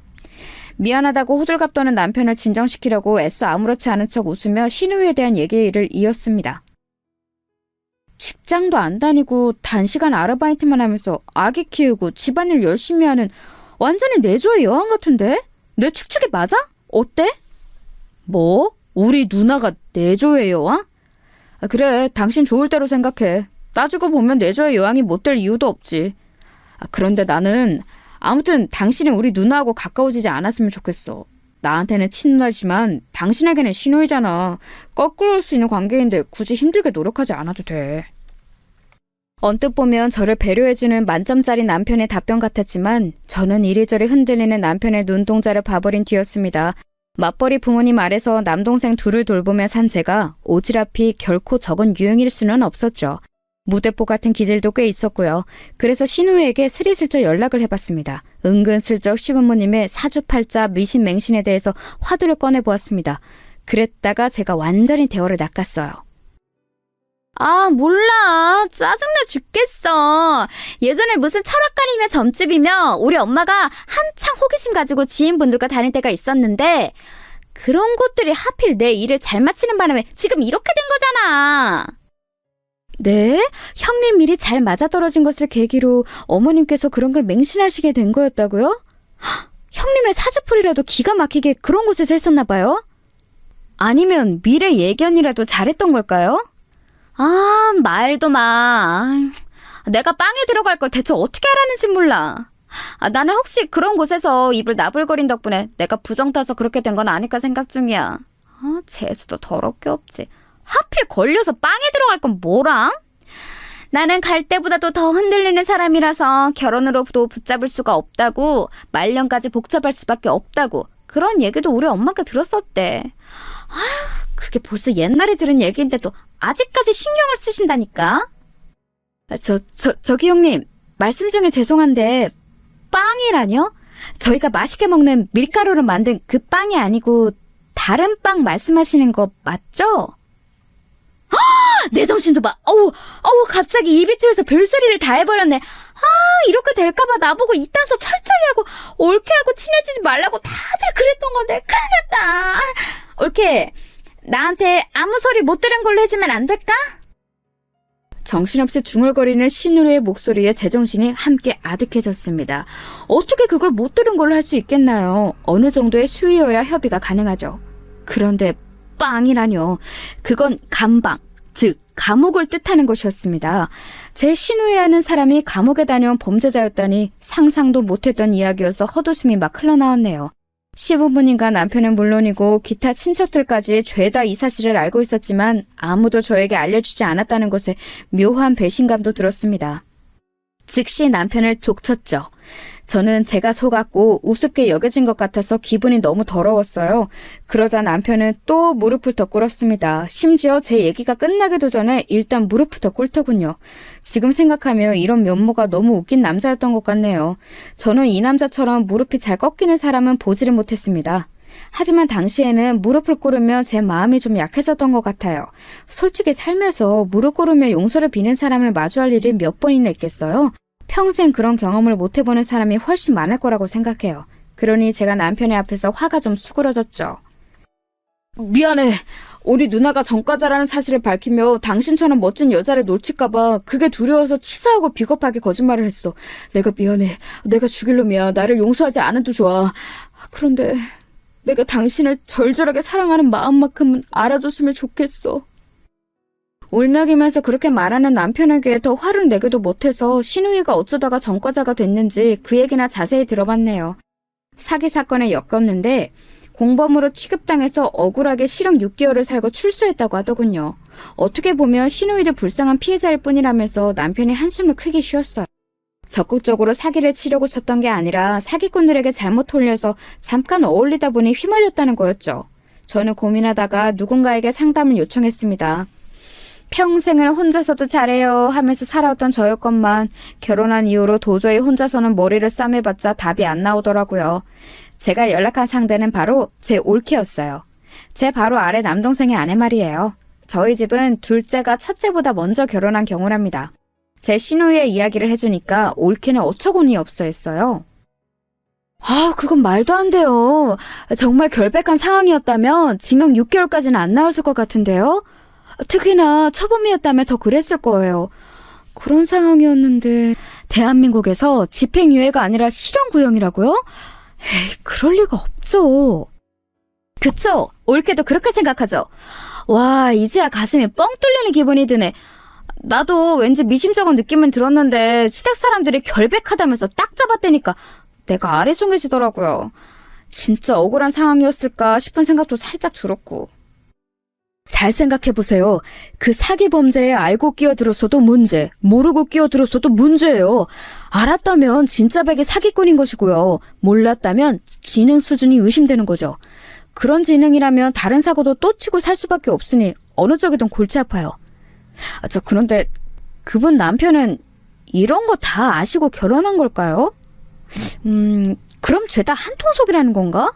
미안하다고 호들갑 떠는 남편을 진정시키려고 애써 아무렇지 않은 척 웃으며 신우이에 대한 얘기를 이었습니다. 직장도 안 다니고 단시간 아르바이트만 하면서 아기 키우고 집안일 열심히 하는 완전히 내조의 여왕 같은데? 내 축축이 맞아? 어때? 뭐? 우리 누나가 내조의 여왕? 그래, 당신 좋을 대로 생각해. 따지고 보면 내조의 여왕이 못 될 이유도 없지. 그런데 나는 아무튼 당신이 우리 누나하고 가까워지지 않았으면 좋겠어. 나한테는 친누나지만 당신에게는 신우이잖아. 거꾸로 올 수 있는 관계인데 굳이 힘들게 노력하지 않아도 돼. 언뜻 보면 저를 배려해주는 만점짜리 남편의 답변 같았지만 저는 이리저리 흔들리는 남편의 눈동자를 봐버린 뒤였습니다. 맞벌이 부모님 아래서 남동생 둘을 돌보며 산 제가 오지랖이 결코 적은 유형일 수는 없었죠. 무대포 같은 기질도 꽤 있었고요. 그래서 신우에게 스리슬쩍 연락을 해봤습니다. 은근슬쩍 시부모님의 사주팔자 미신맹신에 대해서 화두를 꺼내보았습니다. 그랬다가 제가 완전히 대화를 낚았어요. 아, 몰라. 짜증나 죽겠어. 예전에 무슨 철학관이며 점집이며 우리 엄마가 한창 호기심 가지고 지인분들과 다닐 때가 있었는데 그런 곳들이 하필 내 일을 잘 마치는 바람에 지금 이렇게 된 거잖아. 네? 형님 일이 잘 맞아떨어진 것을 계기로 어머님께서 그런 걸 맹신하시게 된 거였다고요? 헉, 형님의 사주풀이라도 기가 막히게 그런 곳에서 했었나 봐요? 아니면 미래 예견이라도 잘했던 걸까요? 아, 말도 마. 내가 빵에 들어갈 걸 대체 어떻게 하라는지 몰라. 나는 혹시 그런 곳에서 입을 나불거린 덕분에 내가 부정 타서 그렇게 된 건 아닐까 생각 중이야. 재수도 더럽게 없지. 하필 걸려서 빵에 들어갈 건 뭐람? 나는 갈 때보다도 더 흔들리는 사람이라서 결혼으로도 붙잡을 수가 없다고, 말년까지 복잡할 수밖에 없다고 그런 얘기도 우리 엄마가 들었었대. 그게 벌써 옛날에 들은 얘기인데도 아직까지 신경을 쓰신다니까? 저기 형님, 말씀 중에 죄송한데 빵이라뇨? 저희가 맛있게 먹는 밀가루로 만든 그 빵이 아니고 다른 빵 말씀하시는 거 맞죠? 내 정신 좀 봐. 갑자기 입이 트여서 별소리를 다 해버렸네. 이렇게 될까봐 나보고 이딴 소 철저히 하고 옳게 하고 친해지지 말라고 다들 그랬던 건데 큰일 났다. 옳게 나한테 아무 소리 못 들은 걸로 해주면 안 될까? 정신없이 중얼거리는 신우의 목소리에 제정신이 함께 아득해졌습니다. 어떻게 그걸 못 들은 걸로 할 수 있겠나요? 어느 정도의 수위여야 협의가 가능하죠. 그런데 빵이라뇨. 그건 감방, 즉 감옥을 뜻하는 것이었습니다. 제 신우이라는 사람이 감옥에 다녀온 범죄자였다니 상상도 못했던 이야기여서 헛웃음이 막 흘러나왔네요. 시부모님과 남편은 물론이고 기타 친척들까지 죄다 이 사실을 알고 있었지만 아무도 저에게 알려주지 않았다는 것에 묘한 배신감도 들었습니다. 즉시 남편을 족쳤죠. 저는 제가 속았고 우습게 여겨진 것 같아서 기분이 너무 더러웠어요. 그러자 남편은 또 무릎을 더 꿇었습니다. 심지어 제 얘기가 끝나기도 전에 일단 무릎을 더 꿇더군요. 지금 생각하면 이런 면모가 너무 웃긴 남자였던 것 같네요. 저는 이 남자처럼 무릎이 잘 꺾이는 사람은 보지를 못했습니다. 하지만 당시에는 무릎을 꿇으면 제 마음이 좀 약해졌던 것 같아요. 솔직히 살면서 무릎 꿇으며 용서를 비는 사람을 마주할 일이 몇 번이나 있겠어요? 평생 그런 경험을 못 해보는 사람이 훨씬 많을 거라고 생각해요. 그러니 제가 남편의 앞에서 화가 좀 수그러졌죠. 미안해. 우리 누나가 전과자라는 사실을 밝히며 당신처럼 멋진 여자를 놓칠까봐 그게 두려워서 치사하고 비겁하게 거짓말을 했어. 내가 미안해. 내가 죽일 놈이야. 나를 용서하지 않아도 좋아. 그런데 내가 당신을 절절하게 사랑하는 마음만큼은 알아줬으면 좋겠어. 울먹이면서 그렇게 말하는 남편에게 더 화를 내기도 못해서 신우이가 어쩌다가 전과자가 됐는지 그 얘기나 자세히 들어봤네요. 사기 사건에 엮였는데 공범으로 취급당해서 억울하게 실형 6개월을 살고 출소했다고 하더군요. 어떻게 보면 신우이도 불쌍한 피해자일 뿐이라면서 남편이 한숨을 크게 쉬었어요. 적극적으로 사기를 치려고 쳤던 게 아니라 사기꾼들에게 잘못 홀려서 잠깐 어울리다 보니 휘말렸다는 거였죠. 저는 고민하다가 누군가에게 상담을 요청했습니다. 평생을 혼자서도 잘해요 하면서 살아왔던 저였건만 결혼한 이후로 도저히 혼자서는 머리를 싸매봤자 답이 안 나오더라고요. 제가 연락한 상대는 바로 제 올케였어요. 제 바로 아래 남동생의 아내 말이에요. 저희 집은 둘째가 첫째보다 먼저 결혼한 경우랍니다. 제 신우의 이야기를 해주니까 올케는 어처구니 없어 했어요. 그건 말도 안 돼요. 정말 결백한 상황이었다면 징역 6개월까지는 안 나왔을 것 같은데요. 특히나 초범이었다면 더 그랬을 거예요. 그런 상황이었는데 대한민국에서 집행유예가 아니라 실형구형이라고요? 에이, 그럴 리가 없죠. 그쵸? 옳게도 그렇게 생각하죠. 와, 이제야 가슴이 뻥 뚫리는 기분이 드네. 나도 왠지 미심쩍은 느낌은 들었는데 시댁 사람들이 결백하다면서 딱 잡았다니까 내가 아래송해지더라고요. 진짜 억울한 상황이었을까 싶은 생각도 살짝 들었고. 잘 생각해보세요. 그 사기 범죄에 알고 끼어들었어도 문제, 모르고 끼어들었어도 문제예요. 알았다면 진짜 백의 사기꾼인 것이고요. 몰랐다면 지능 수준이 의심되는 거죠. 그런 지능이라면 다른 사고도 또 치고 살 수밖에 없으니 어느 쪽이든 골치 아파요. 그런데 그분 남편은 이런 거 다 아시고 결혼한 걸까요? 그럼 죄다 한통속이라는 건가?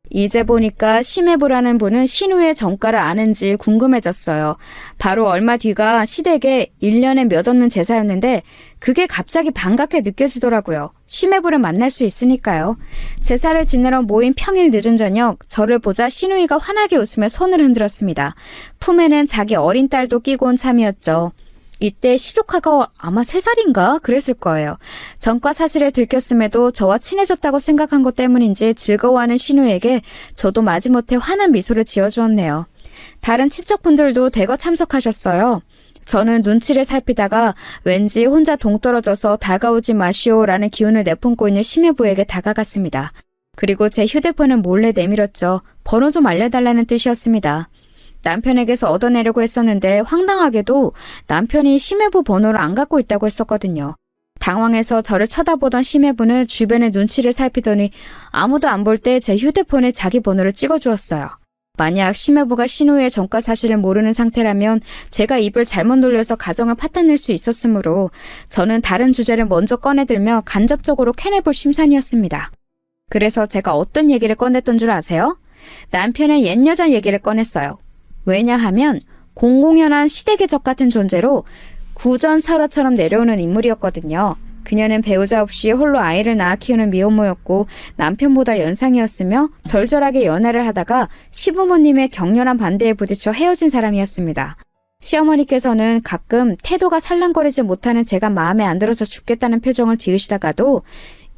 이제 보니까 심해부라는 분은 신우의 정가를 아는지 궁금해졌어요. 바로 얼마 뒤가 시댁에 1년에 몇 없는 제사였는데 그게 갑자기 반갑게 느껴지더라고요. 심해부를 만날 수 있으니까요. 제사를 지내러 모인 평일 늦은 저녁 저를 보자 신우이가 환하게 웃으며 손을 흔들었습니다. 품에는 자기 어린 딸도 끼고 온 참이었죠. 이때 시조카가 아마 3살인가 그랬을 거예요. 전과 사실을 들켰음에도 저와 친해졌다고 생각한 것 때문인지 즐거워하는 신우에게 저도 마지못해 환한 미소를 지어주었네요. 다른 친척분들도 대거 참석하셨어요. 저는 눈치를 살피다가 왠지 혼자 동떨어져서 다가오지 마시오라는 기운을 내뿜고 있는 심해부에게 다가갔습니다. 그리고 제 휴대폰을 몰래 내밀었죠. 번호 좀 알려달라는 뜻이었습니다. 남편에게서 얻어내려고 했었는데 황당하게도 남편이 심해부 번호를 안 갖고 있다고 했었거든요. 당황해서 저를 쳐다보던 심해부는 주변의 눈치를 살피더니 아무도 안 볼 때 제 휴대폰에 자기 번호를 찍어주었어요. 만약 심해부가 신우의 전과 사실을 모르는 상태라면 제가 입을 잘못 놀려서 가정을 파탄낼 수 있었으므로 저는 다른 주제를 먼저 꺼내들며 간접적으로 캐내볼 심산이었습니다. 그래서 제가 어떤 얘기를 꺼냈던 줄 아세요? 남편의 옛 여자 얘기를 꺼냈어요. 왜냐하면 공공연한 시댁의 적 같은 존재로 구전설화처럼 내려오는 인물이었거든요. 그녀는 배우자 없이 홀로 아이를 낳아 키우는 미혼모였고 남편보다 연상이었으며 절절하게 연애를 하다가 시부모님의 격렬한 반대에 부딪혀 헤어진 사람이었습니다. 시어머니께서는 가끔 태도가 살랑거리지 못하는 제가 마음에 안 들어서 죽겠다는 표정을 지으시다가도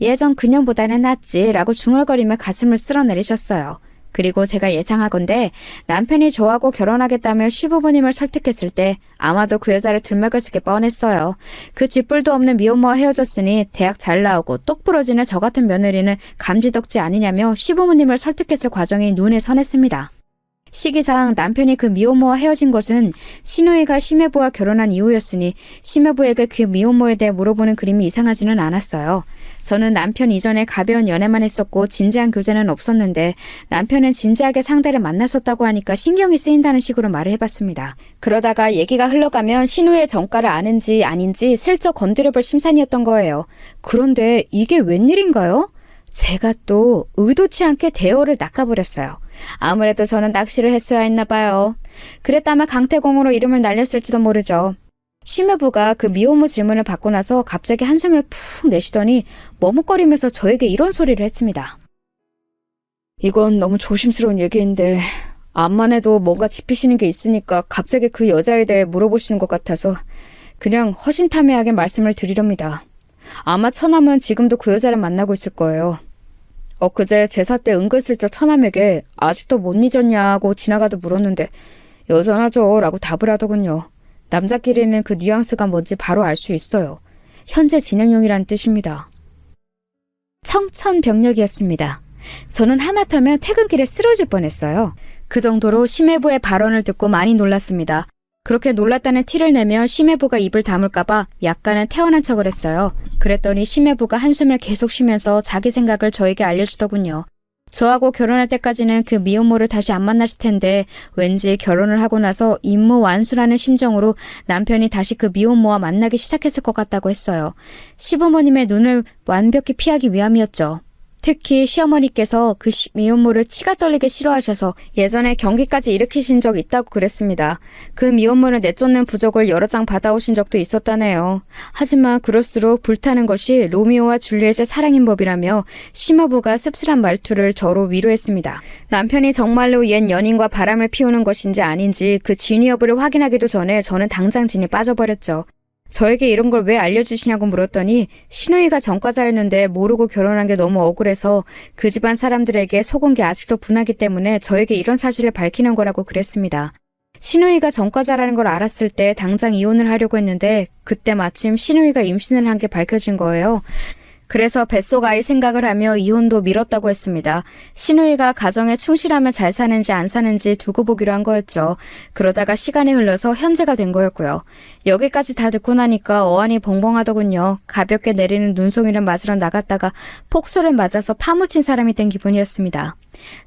예전 그년보다는 낫지라고 중얼거리며 가슴을 쓸어내리셨어요. 그리고 제가 예상하건대 남편이 저하고 결혼하겠다며 시부모님을 설득했을 때 아마도 그 여자를 들먹였을 게 뻔했어요. 그 쥐뿔도 없는 미혼모와 헤어졌으니 대학 잘 나오고 똑 부러지는 저 같은 며느리는 감지덕지 아니냐며 시부모님을 설득했을 과정이 눈에 선했습니다. 시기상 남편이 그 미혼모와 헤어진 것은 신우이가 심해부와 결혼한 이후였으니 심해부에게 그 미혼모에 대해 물어보는 그림이 이상하지는 않았어요. 저는 남편 이전에 가벼운 연애만 했었고 진지한 교제는 없었는데 남편은 진지하게 상대를 만났었다고 하니까 신경이 쓰인다는 식으로 말을 해봤습니다. 그러다가 얘기가 흘러가면 신우의 정가를 아는지 아닌지 슬쩍 건드려볼 심산이었던 거예요. 그런데 이게 웬일인가요? 제가 또 의도치 않게 대어를 낚아버렸어요. 아무래도 저는 낚시를 했어야 했나 봐요. 그랬다면 강태공으로 이름을 날렸을지도 모르죠. 심해부가 그 미혼모 질문을 받고 나서 갑자기 한숨을 푹 내쉬더니 머뭇거리면서 저에게 이런 소리를 했습니다. 이건 너무 조심스러운 얘기인데 암만 해도 뭔가 짚히시는 게 있으니까 갑자기 그 여자에 대해 물어보시는 것 같아서 그냥 허심탄회하게 말씀을 드리렵니다. 아마 처남은 지금도 그 여자를 만나고 있을 거예요. 엊그제 제사 때 은근슬쩍 처남에게 아직도 못 잊었냐고 지나가다 물었는데 여전하죠 라고 답을 하더군요. 남자끼리는 그 뉘앙스가 뭔지 바로 알 수 있어요. 현재 진행형이라는 뜻입니다. 청천벽력이었습니다. 저는 하마터면 퇴근길에 쓰러질 뻔했어요. 그 정도로 심해부의 발언을 듣고 많이 놀랐습니다. 그렇게 놀랐다는 티를 내며 심해부가 입을 다물까봐 약간은 태어난 척을 했어요. 그랬더니 심해부가 한숨을 계속 쉬면서 자기 생각을 저에게 알려주더군요. 저하고 결혼할 때까지는 그 미혼모를 다시 안 만났을 텐데 왠지 결혼을 하고 나서 임무완수라는 심정으로 남편이 다시 그 미혼모와 만나기 시작했을 것 같다고 했어요. 시부모님의 눈을 완벽히 피하기 위함이었죠. 특히 시어머니께서 그 미혼모를 치가 떨리게 싫어하셔서 예전에 경기까지 일으키신 적 있다고 그랬습니다. 그 미혼모를 내쫓는 부적을 여러 장 받아오신 적도 있었다네요. 하지만 그럴수록 불타는 것이 로미오와 줄리엣의 사랑인 법이라며 심화부가 씁쓸한 말투를 저로 위로했습니다. 남편이 정말로 옛 연인과 바람을 피우는 것인지 아닌지 그 진위 여부를 확인하기도 전에 저는 당장 진이 빠져버렸죠. 저에게 이런 걸 왜 알려주시냐고 물었더니 신우이가 전과자였는데 모르고 결혼한 게 너무 억울해서 그 집안 사람들에게 속은 게 아직도 분하기 때문에 저에게 이런 사실을 밝히는 거라고 그랬습니다. 신우이가 전과자라는 걸 알았을 때 당장 이혼을 하려고 했는데 그때 마침 신우이가 임신을 한 게 밝혀진 거예요. 그래서 뱃속 아이 생각을 하며 이혼도 미뤘다고 했습니다. 신우이가 가정에 충실하면 잘 사는지 안 사는지 두고 보기로 한 거였죠. 그러다가 시간이 흘러서 현재가 된 거였고요. 여기까지 다 듣고 나니까 어안이 벙벙하더군요. 가볍게 내리는 눈송이를 맞으러 나갔다가 폭소를 맞아서 파묻힌 사람이 된 기분이었습니다.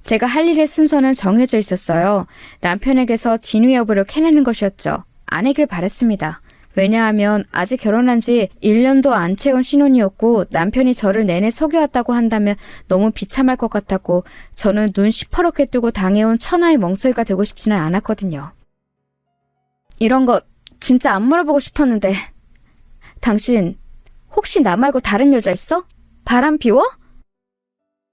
제가 할 일의 순서는 정해져 있었어요. 남편에게서 진위 여부를 캐내는 것이었죠. 아니길 바랬습니다. 왜냐하면 아직 결혼한 지 1년도 안 채운 신혼이었고 남편이 저를 내내 속여왔다고 한다면 너무 비참할 것 같았고 저는 눈 시퍼렇게 뜨고 당해온 천하의 멍청이가 되고 싶지는 않았거든요. 이런 거 진짜 안 물어보고 싶었는데 당신 혹시 나 말고 다른 여자 있어? 바람 피워?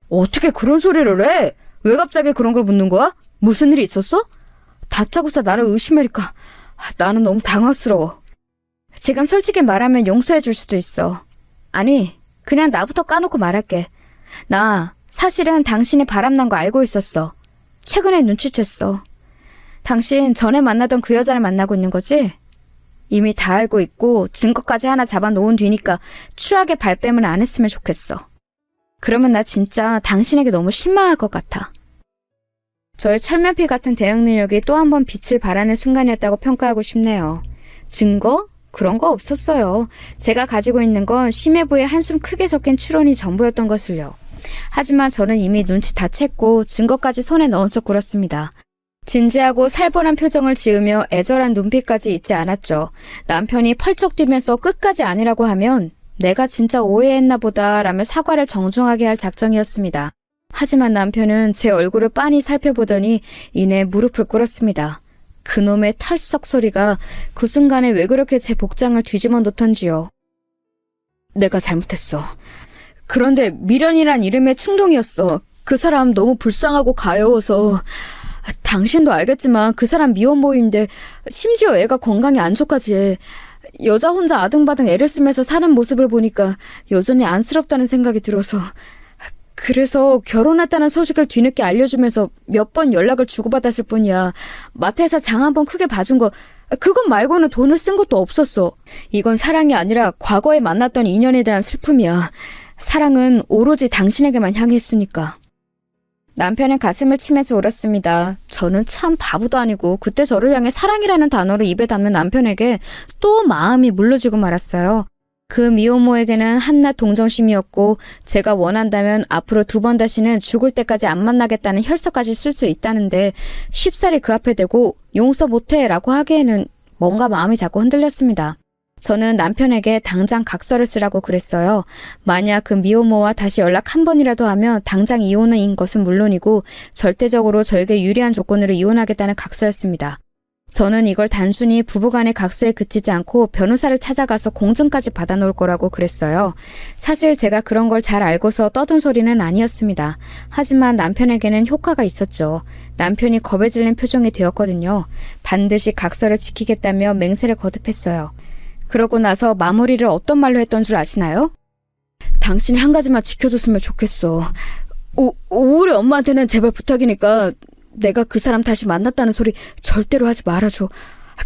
어떻게 그런 소리를 해? 왜 갑자기 그런 걸 묻는 거야? 무슨 일이 있었어? 다짜고짜 나를 의심하니까 나는 너무 당황스러워. 지금 솔직히 말하면 용서해 줄 수도 있어. 아니, 그냥 나부터 까놓고 말할게. 나 사실은 당신이 바람난 거 알고 있었어. 최근에 눈치챘어. 당신 전에 만나던 그 여자를 만나고 있는 거지? 이미 다 알고 있고 증거까지 하나 잡아놓은 뒤니까 추하게 발뺌을 안 했으면 좋겠어. 그러면 나 진짜 당신에게 너무 실망할 것 같아. 저의 철면피 같은 대응 능력이 또 한 번 빛을 발하는 순간이었다고 평가하고 싶네요. 증거? 그런 거 없었어요. 제가 가지고 있는 건 심해부에 한숨 크게 섞인 추론이 전부였던 것을요. 하지만 저는 이미 눈치 다 챘고 증거까지 손에 넣은 척 굴었습니다. 진지하고 살벌한 표정을 지으며 애절한 눈빛까지 잊지 않았죠. 남편이 펄쩍 뛰면서 끝까지 아니라고 하면 내가 진짜 오해했나 보다 라며 사과를 정중하게 할 작정이었습니다. 하지만 남편은 제 얼굴을 빤히 살펴보더니 이내 무릎을 꿇었습니다. 그놈의 털썩 소리가 그 순간에 왜 그렇게 제 복장을 뒤집어 놓던지요. 내가 잘못했어. 그런데 미련이란 이름의 충동이었어. 그 사람 너무 불쌍하고 가여워서. 당신도 알겠지만 그 사람 미혼모인데 심지어 애가 건강이 안 좋까지 해. 여자 혼자 아등바등 애를 쓰면서 사는 모습을 보니까 여전히 안쓰럽다는 생각이 들어서. 그래서 결혼했다는 소식을 뒤늦게 알려주면서 몇 번 연락을 주고받았을 뿐이야. 마트에서 장 한 번 크게 봐준 거 그것 말고는 돈을 쓴 것도 없었어. 이건 사랑이 아니라 과거에 만났던 인연에 대한 슬픔이야. 사랑은 오로지 당신에게만 향했으니까. 남편은 가슴을 치면서 울었습니다. 저는 참 바보도 아니고 그때 저를 향해 사랑이라는 단어를 입에 담는 남편에게 또 마음이 물러지고 말았어요. 그 미혼모에게는 한낱 동정심이었고 제가 원한다면 앞으로 2번 다시는 죽을 때까지 안 만나겠다는 혈서까지 쓸 수 있다는데 쉽사리 그 앞에 대고 용서 못해 라고 하기에는 뭔가 마음이 자꾸 흔들렸습니다. 저는 남편에게 당장 각서를 쓰라고 그랬어요. 만약 그 미혼모와 다시 연락 한 번이라도 하면 당장 이혼인 것은 물론이고 절대적으로 저에게 유리한 조건으로 이혼하겠다는 각서였습니다. 저는 이걸 단순히 부부간의 각서에 그치지 않고 변호사를 찾아가서 공증까지 받아놓을 거라고 그랬어요. 사실 제가 그런 걸 잘 알고서 떠든 소리는 아니었습니다. 하지만 남편에게는 효과가 있었죠. 남편이 겁에 질린 표정이 되었거든요. 반드시 각서를 지키겠다며 맹세를 거듭했어요. 그러고 나서 마무리를 어떤 말로 했던 줄 아시나요? 당신이 한 가지만 지켜줬으면 좋겠어. 우리 엄마한테는 제발 부탁이니까 내가 그 사람 다시 만났다는 소리 절대로 하지 말아줘.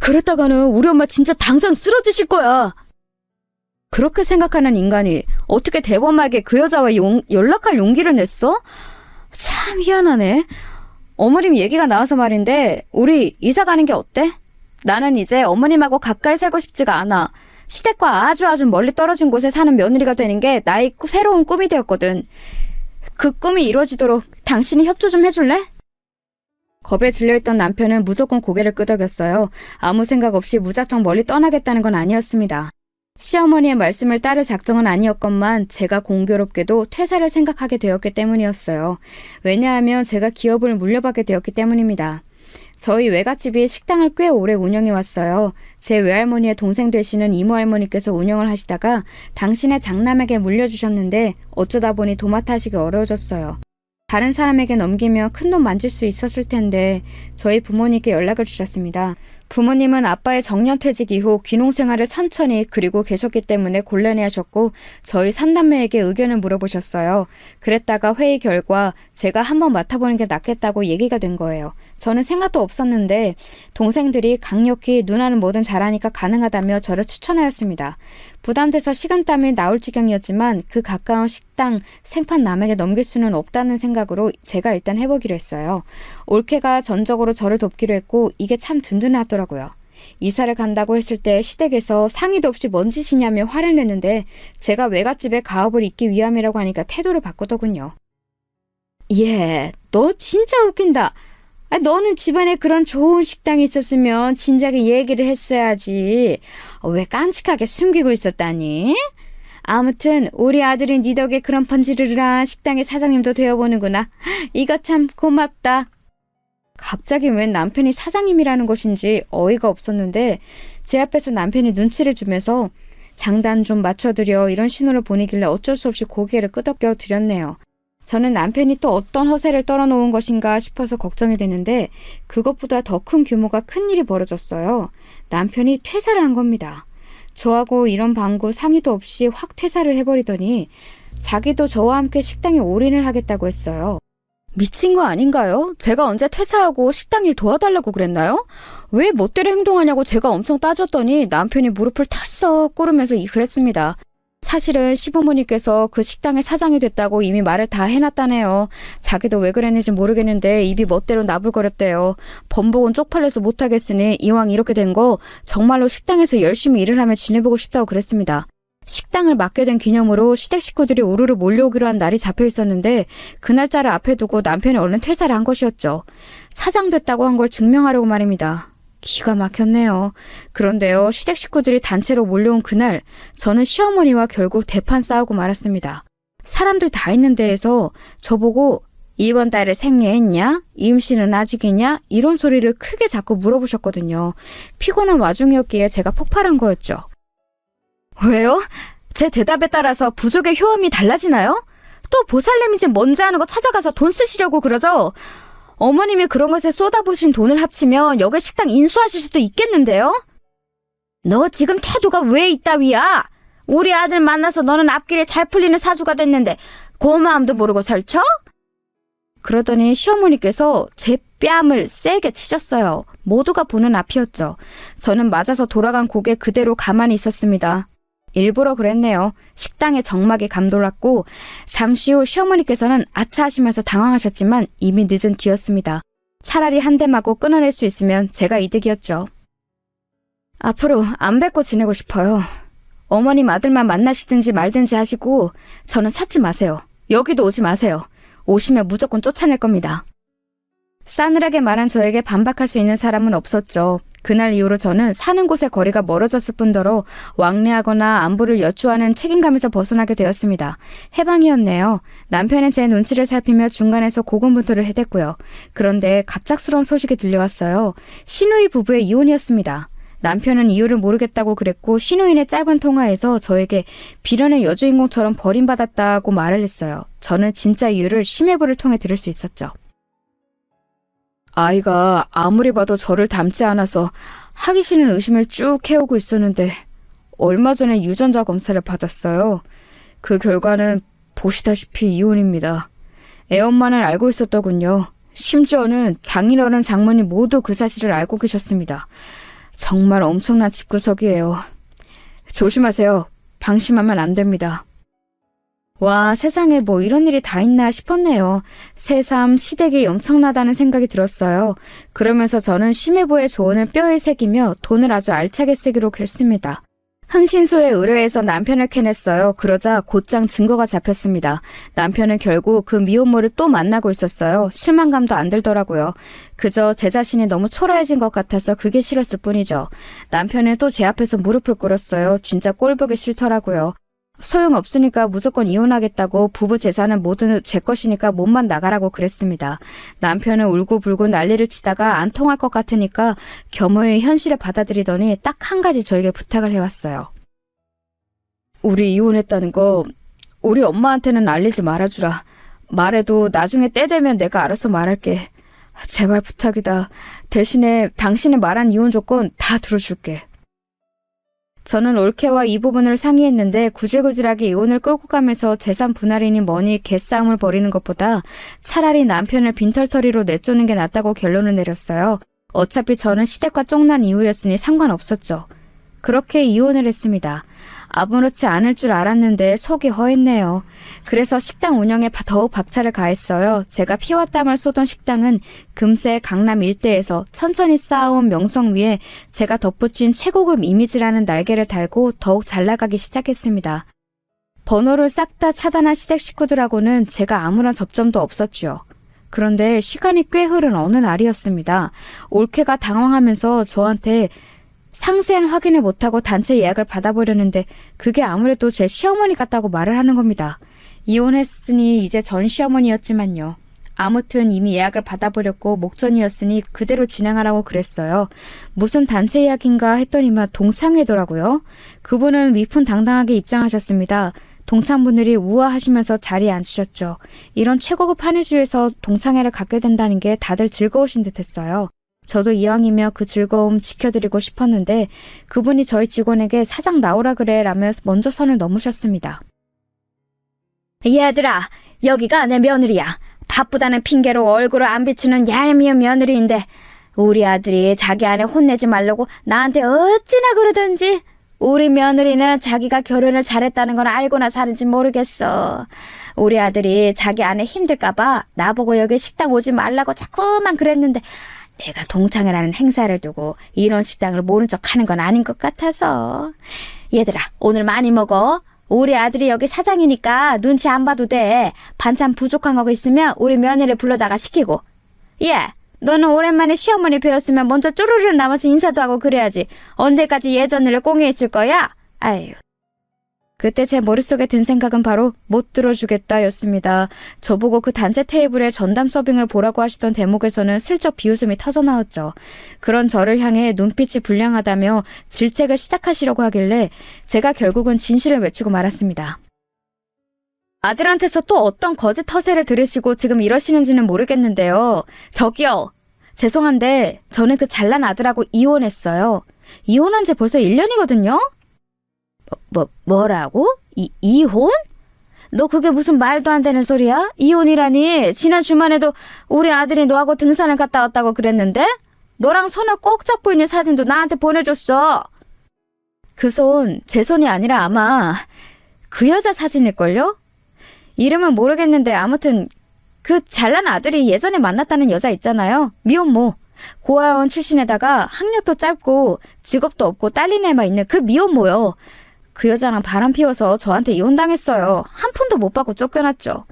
그랬다가는 우리 엄마 진짜 당장 쓰러지실 거야. 그렇게 생각하는 인간이 어떻게 대범하게 그 여자와 연락할 용기를 냈어? 참 희한하네. 어머님 얘기가 나와서 말인데 우리 이사 가는 게 어때? 나는 이제 어머님하고 가까이 살고 싶지가 않아. 시댁과 아주 멀리 떨어진 곳에 사는 며느리가 되는 게 나의 새로운 꿈이 되었거든. 그 꿈이 이루어지도록 당신이 협조 좀 해줄래? 겁에 질려있던 남편은 무조건 고개를 끄덕였어요. 아무 생각 없이 무작정 멀리 떠나겠다는 건 아니었습니다. 시어머니의 말씀을 따를 작정은 아니었건만 제가 공교롭게도 퇴사를 생각하게 되었기 때문이었어요. 왜냐하면 제가 기업을 물려받게 되었기 때문입니다. 저희 외갓집이 식당을 꽤 오래 운영해 왔어요. 제 외할머니의 동생 되시는 이모할머니께서 운영을 하시다가 당신의 장남에게 물려주셨는데 어쩌다 보니 도맡아 하시기 어려워졌어요. 다른 사람에게 넘기면 큰돈 만질 수 있었을 텐데 저희 부모님께 연락을 주셨습니다. 부모님은 아빠의 정년퇴직 이후 귀농 생활을 천천히 그리고 계셨기 때문에 곤란해하셨고 저희 3남매에게 의견을 물어보셨어요. 그랬다가 회의 결과 제가 한번 맡아보는 게 낫겠다고 얘기가 된 거예요. 저는 생각도 없었는데 동생들이 강력히 누나는 뭐든 잘하니까 가능하다며 저를 추천하였습니다. 부담돼서 식은땀이 나올 지경이었지만 그 가까운 식당 생판 남에게 넘길 수는 없다는 생각으로 제가 일단 해보기로 했어요. 올케가 전적으로 저를 돕기로 했고 이게 참 든든하더라고요. 이사를 간다고 했을 때 시댁에서 상의도 없이 뭔 짓이냐며 화를 내는데 제가 외갓집에 가업을 잇기 위함이라고 하니까 태도를 바꾸더군요. 예, 너 진짜 웃긴다. 너는 집안에 그런 좋은 식당이 있었으면 진작에 얘기를 했어야지. 왜 깜찍하게 숨기고 있었다니? 아무튼 우리 아들이 네 덕에 그런 번지르르한 식당의 사장님도 되어보는구나. 이거 참 고맙다. 갑자기 웬 남편이 사장님이라는 것인지 어이가 없었는데 제 앞에서 남편이 눈치를 주면서 장단 좀 맞춰드려 이런 신호를 보내길래 어쩔 수 없이 고개를 끄덕여 드렸네요. 저는 남편이 또 어떤 허세를 떨어놓은 것인가 싶어서 걱정이 되는데 그것보다 더 큰 규모가 큰일이 벌어졌어요. 남편이 퇴사를 한 겁니다. 저하고 이런 방구 상의도 없이 확 퇴사를 해버리더니 자기도 저와 함께 식당에 올인을 하겠다고 했어요. 미친 거 아닌가요? 제가 언제 퇴사하고 식당 일 도와달라고 그랬나요? 왜 멋대로 행동하냐고 제가 엄청 따졌더니 남편이 무릎을 털썩 꿇으면서 그랬습니다. 사실은 시부모님께서 그 식당의 사장이 됐다고 이미 말을 다 해놨다네요. 자기도 왜 그랬는지 모르겠는데 입이 멋대로 나불거렸대요. 번복은 쪽팔려서 못하겠으니 이왕 이렇게 된 거 정말로 식당에서 열심히 일을 하며 지내보고 싶다고 그랬습니다. 식당을 맡게 된 기념으로 시댁 식구들이 우르르 몰려오기로 한 날이 잡혀 있었는데 그 날짜를 앞에 두고 남편이 얼른 퇴사를 한 것이었죠. 사장 됐다고 한 걸 증명하려고 말입니다. 기가 막혔네요. 그런데요, 시댁 식구들이 단체로 몰려온 그날 저는 시어머니와 결국 대판 싸우고 말았습니다. 사람들 다 있는 데에서 저보고 이번 달에 생리했냐? 임신은 아직이냐? 이런 소리를 크게 자꾸 물어보셨거든요. 피곤한 와중이었기에 제가 폭발한 거였죠. 왜요? 제 대답에 따라서 부족의 효험이 달라지나요? 또 보살님인지 뭔지 아는 거 찾아가서 돈 쓰시려고 그러죠? 어머님이 그런 것에 쏟아부으신 돈을 합치면 여기 식당 인수하실 수도 있겠는데요? 너 지금 태도가 왜 이따위야? 우리 아들 만나서 너는 앞길에 잘 풀리는 사주가 됐는데 고마움도 모르고 설쳐? 그러더니 시어머니께서 제 뺨을 세게 치셨어요. 모두가 보는 앞이었죠. 저는 맞아서 돌아간 고개 그대로 가만히 있었습니다. 일부러 그랬네요. 식당에 정막이 감돌았고 잠시 후 시어머니께서는 아차 하시면서 당황하셨지만 이미 늦은 뒤였습니다. 차라리 한 대 맞고 끊어낼 수 있으면 제가 이득이었죠. 앞으로 안 뵙고 지내고 싶어요. 어머님 아들만 만나시든지 말든지 하시고 저는 찾지 마세요. 여기도 오지 마세요. 오시면 무조건 쫓아낼 겁니다. 싸늘하게 말한 저에게 반박할 수 있는 사람은 없었죠. 그날 이후로 저는 사는 곳의 거리가 멀어졌을 뿐더러 왕래하거나 안부를 여쭈하는 책임감에서 벗어나게 되었습니다. 해방이었네요. 남편은 제 눈치를 살피며 중간에서 고군분투를 해댔고요. 그런데 갑작스러운 소식이 들려왔어요. 시누이 부부의 이혼이었습니다. 남편은 이유를 모르겠다고 그랬고 시누이의 짧은 통화에서 저에게 비련의 여주인공처럼 버림받았다고 말을 했어요. 저는 진짜 이유를 심해부를 통해 들을 수 있었죠. 아이가 아무리 봐도 저를 닮지 않아서 하기 싫은 의심을 쭉 해오고 있었는데 얼마 전에 유전자 검사를 받았어요. 그 결과는 보시다시피 이혼입니다. 애엄마는 알고 있었더군요. 심지어는 장인어른 장모님 모두 그 사실을 알고 계셨습니다. 정말 엄청난 집구석이에요. 조심하세요. 방심하면 안 됩니다. 와, 세상에 뭐 이런 일이 다 있나 싶었네요. 새삼 시댁이 엄청나다는 생각이 들었어요. 그러면서 저는 심해부의 조언을 뼈에 새기며 돈을 아주 알차게 쓰기로 결심했습니다. 흥신소에 의뢰해서 남편을 캐냈어요. 그러자 곧장 증거가 잡혔습니다. 남편은 결국 그 미혼모를 또 만나고 있었어요. 실망감도 안 들더라고요. 그저 제 자신이 너무 초라해진 것 같아서 그게 싫었을 뿐이죠. 남편은 또 제 앞에서 무릎을 꿇었어요. 진짜 꼴보기 싫더라고요. 소용없으니까 무조건 이혼하겠다고 부부 재산은 모두 제 것이니까 몸만 나가라고 그랬습니다. 남편은 울고불고 난리를 치다가 안 통할 것 같으니까 겸허히 현실을 받아들이더니 딱 한 가지 저에게 부탁을 해왔어요. 우리 이혼했다는 거 우리 엄마한테는 알리지 말아주라. 말해도 나중에 때 되면 내가 알아서 말할게. 제발 부탁이다. 대신에 당신이 말한 이혼 조건 다 들어줄게. 저는 올케와 이 부분을 상의했는데 구질구질하게 이혼을 끌고 가면서 재산 분할이니 뭐니 개싸움을 벌이는 것보다 차라리 남편을 빈털터리로 내쫓는 게 낫다고 결론을 내렸어요. 어차피 저는 시댁과 쫑난 이후였으니 상관없었죠. 그렇게 이혼을 했습니다. 아무렇지 않을 줄 알았는데 속이 허했네요. 그래서 식당 운영에 더욱 박차를 가했어요. 제가 피와 땀을 쏟은 식당은 금세 강남 일대에서 천천히 쌓아온 명성 위에 제가 덧붙인 최고급 이미지라는 날개를 달고 더욱 잘 나가기 시작했습니다. 번호를 싹 다 차단한 시댁 식구들하고는 제가 아무런 접점도 없었지요. 그런데 시간이 꽤 흐른 어느 날이었습니다. 올케가 당황하면서 저한테 상세한 확인을 못하고 단체 예약을 받아보려는데 그게 아무래도 제 시어머니 같다고 말을 하는 겁니다. 이혼했으니 이제 전 시어머니였지만요. 아무튼 이미 예약을 받아버렸고 목전이었으니 그대로 진행하라고 그랬어요. 무슨 단체 예약인가 했더니만 동창회더라고요. 그분은 위풍당당하게 입장하셨습니다. 동창분들이 우아하시면서 자리에 앉으셨죠. 이런 최고급 한의주에서 동창회를 갖게 된다는 게 다들 즐거우신 듯했어요. 저도 이왕이면 그 즐거움 지켜드리고 싶었는데 그분이 저희 직원에게 사장 나오라 그래 라며 먼저 선을 넘으셨습니다. 얘들아, 여기가 내 며느리야. 바쁘다는 핑계로 얼굴을 안 비추는 얄미운 며느리인데 우리 아들이 자기 아내 혼내지 말라고 나한테 어찌나 그러던지. 우리 며느리는 자기가 결혼을 잘했다는 건 알고나 사는지 모르겠어. 우리 아들이 자기 아내 힘들까봐 나보고 여기 식당 오지 말라고 자꾸만 그랬는데 내가 동창회라는 행사를 두고 이런 식당을 모른 척 하는 건 아닌 것 같아서. 얘들아, 오늘 많이 먹어. 우리 아들이 여기 사장이니까 눈치 안 봐도 돼. 반찬 부족한 거 있으면 우리 며느리 불러다가 시키고. 예, 너는 오랜만에 시어머니 뵈었으면 먼저 쪼르르 나와서 인사도 하고 그래야지. 언제까지 예전 일을 꽁에 있을 거야? 아유. 그때 제 머릿속에 든 생각은 바로 못 들어주겠다였습니다. 저보고 그 단체 테이블에 전담 서빙을 보라고 하시던 대목에서는 슬쩍 비웃음이 터져나왔죠. 그런 저를 향해 눈빛이 불량하다며 질책을 시작하시려고 하길래 제가 결국은 진실을 외치고 말았습니다. 아들한테서 또 어떤 거짓 허세를 들으시고 지금 이러시는지는 모르겠는데요. 저기요. 죄송한데 저는 그 잘난 아들하고 이혼했어요. 이혼한 지 벌써 1년이거든요? 뭐라고? 이혼? 너 그게 무슨 말도 안 되는 소리야? 이혼이라니. 지난 주말에도 우리 아들이 너하고 등산을 갔다 왔다고 그랬는데? 너랑 손을 꼭 잡고 있는 사진도 나한테 보내줬어. 그 손, 제 손이 아니라 아마 그 여자 사진일걸요? 이름은 모르겠는데 아무튼 그 잘난 아들이 예전에 만났다는 여자 있잖아요. 미혼모. 고아원 출신에다가 학력도 짧고 직업도 없고 딸린 애만 있는 그 미혼모요. 그 여자랑 바람 피워서 저한테 이혼당했어요. 한 푼도 못 받고 쫓겨났죠.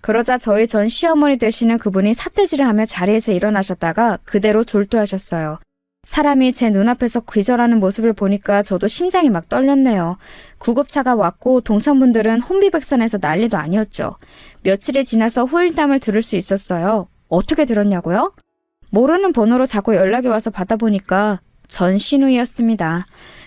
그러자 저희 전 시어머니 되시는 그분이 삿대질을 하며 자리에서 일어나셨다가 그대로 졸도하셨어요. 사람이 제 눈앞에서 기절하는 모습을 보니까 저도 심장이 막 떨렸네요. 구급차가 왔고 동창분들은 혼비백산해서 난리도 아니었죠. 며칠이 지나서 후일담을 들을 수 있었어요. 어떻게 들었냐고요? 모르는 번호로 자꾸 연락이 와서 받아보니까 전 신우이였습니다.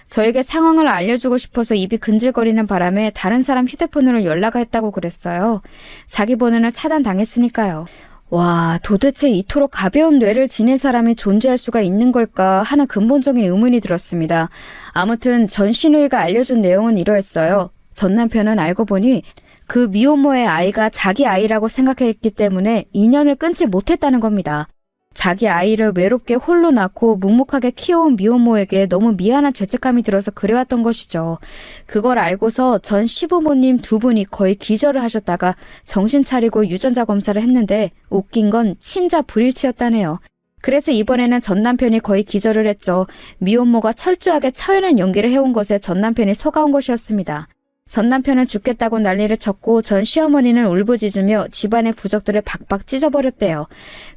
저에게 상황을 알려주고 싶어서 입이 근질거리는 바람에 다른 사람 휴대폰으로 연락을 했다고 그랬어요. 자기 번호는 차단당했으니까요. 와, 도대체 이토록 가벼운 뇌를 지닌 사람이 존재할 수가 있는 걸까 하는 근본적인 의문이 들었습니다. 아무튼 전 신우이가 알려준 내용은 이러했어요. 전 남편은 알고 보니 그 미혼모의 아이가 자기 아이라고 생각했기 때문에 인연을 끊지 못했다는 겁니다. 자기 아이를 외롭게 홀로 낳고 묵묵하게 키워온 미혼모에게 너무 미안한 죄책감이 들어서 그래왔던 것이죠. 그걸 알고서 전 시부모님 두 분이 거의 기절을 하셨다가 정신 차리고 유전자 검사를 했는데 웃긴 건 친자 불일치였다네요. 그래서 이번에는 전 남편이 거의 기절을 했죠. 미혼모가 철저하게 처연한 연기를 해온 것에 전 남편이 속아온 것이었습니다. 전 남편은 죽겠다고 난리를 쳤고 전 시어머니는 울부짖으며 집안의 부적들을 박박 찢어버렸대요.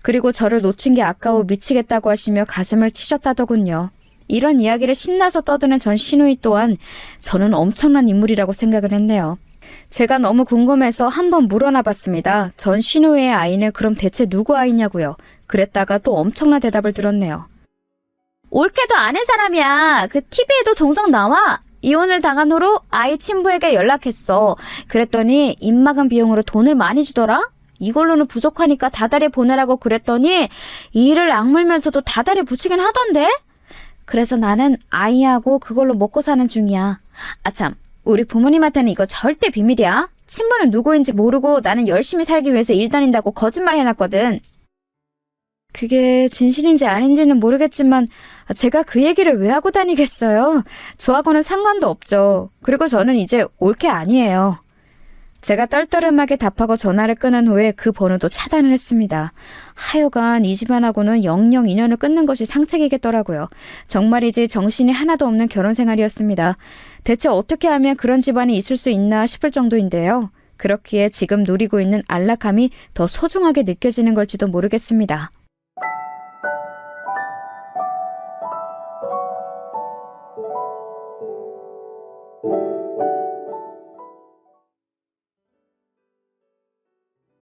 그리고 저를 놓친 게 아까워 미치겠다고 하시며 가슴을 치셨다더군요. 이런 이야기를 신나서 떠드는 전 시누이 또한 저는 엄청난 인물이라고 생각을 했네요. 제가 너무 궁금해서 한번 물어나 봤습니다. 전 시누이의 아이는 그럼 대체 누구 아이냐고요. 그랬다가 또 엄청난 대답을 들었네요. 올케도 아는 사람이야. 그 TV에도 종종 나와. 이혼을 당한 후로 아이 친부에게 연락했어. 그랬더니 입막음 비용으로 돈을 많이 주더라. 이걸로는 부족하니까 다달이 보내라고 그랬더니 이를 악물면서도 다달이 붙이긴 하던데? 그래서 나는 아이하고 그걸로 먹고 사는 중이야. 아참, 우리 부모님한테는 이거 절대 비밀이야. 친부는 누구인지 모르고 나는 열심히 살기 위해서 일 다닌다고 거짓말 해놨거든. 그게 진실인지 아닌지는 모르겠지만 제가 그 얘기를 왜 하고 다니겠어요? 저하고는 상관도 없죠. 그리고 저는 이제 올게 아니에요. 제가 떨떠름하게 답하고 전화를 끊은 후에 그 번호도 차단을 했습니다. 하여간 이 집안하고는 영영 인연을 끊는 것이 상책이겠더라고요. 정말이지 정신이 하나도 없는 결혼 생활이었습니다. 대체 어떻게 하면 그런 집안이 있을 수 있나 싶을 정도인데요. 그렇기에 지금 누리고 있는 안락함이 더 소중하게 느껴지는 걸지도 모르겠습니다.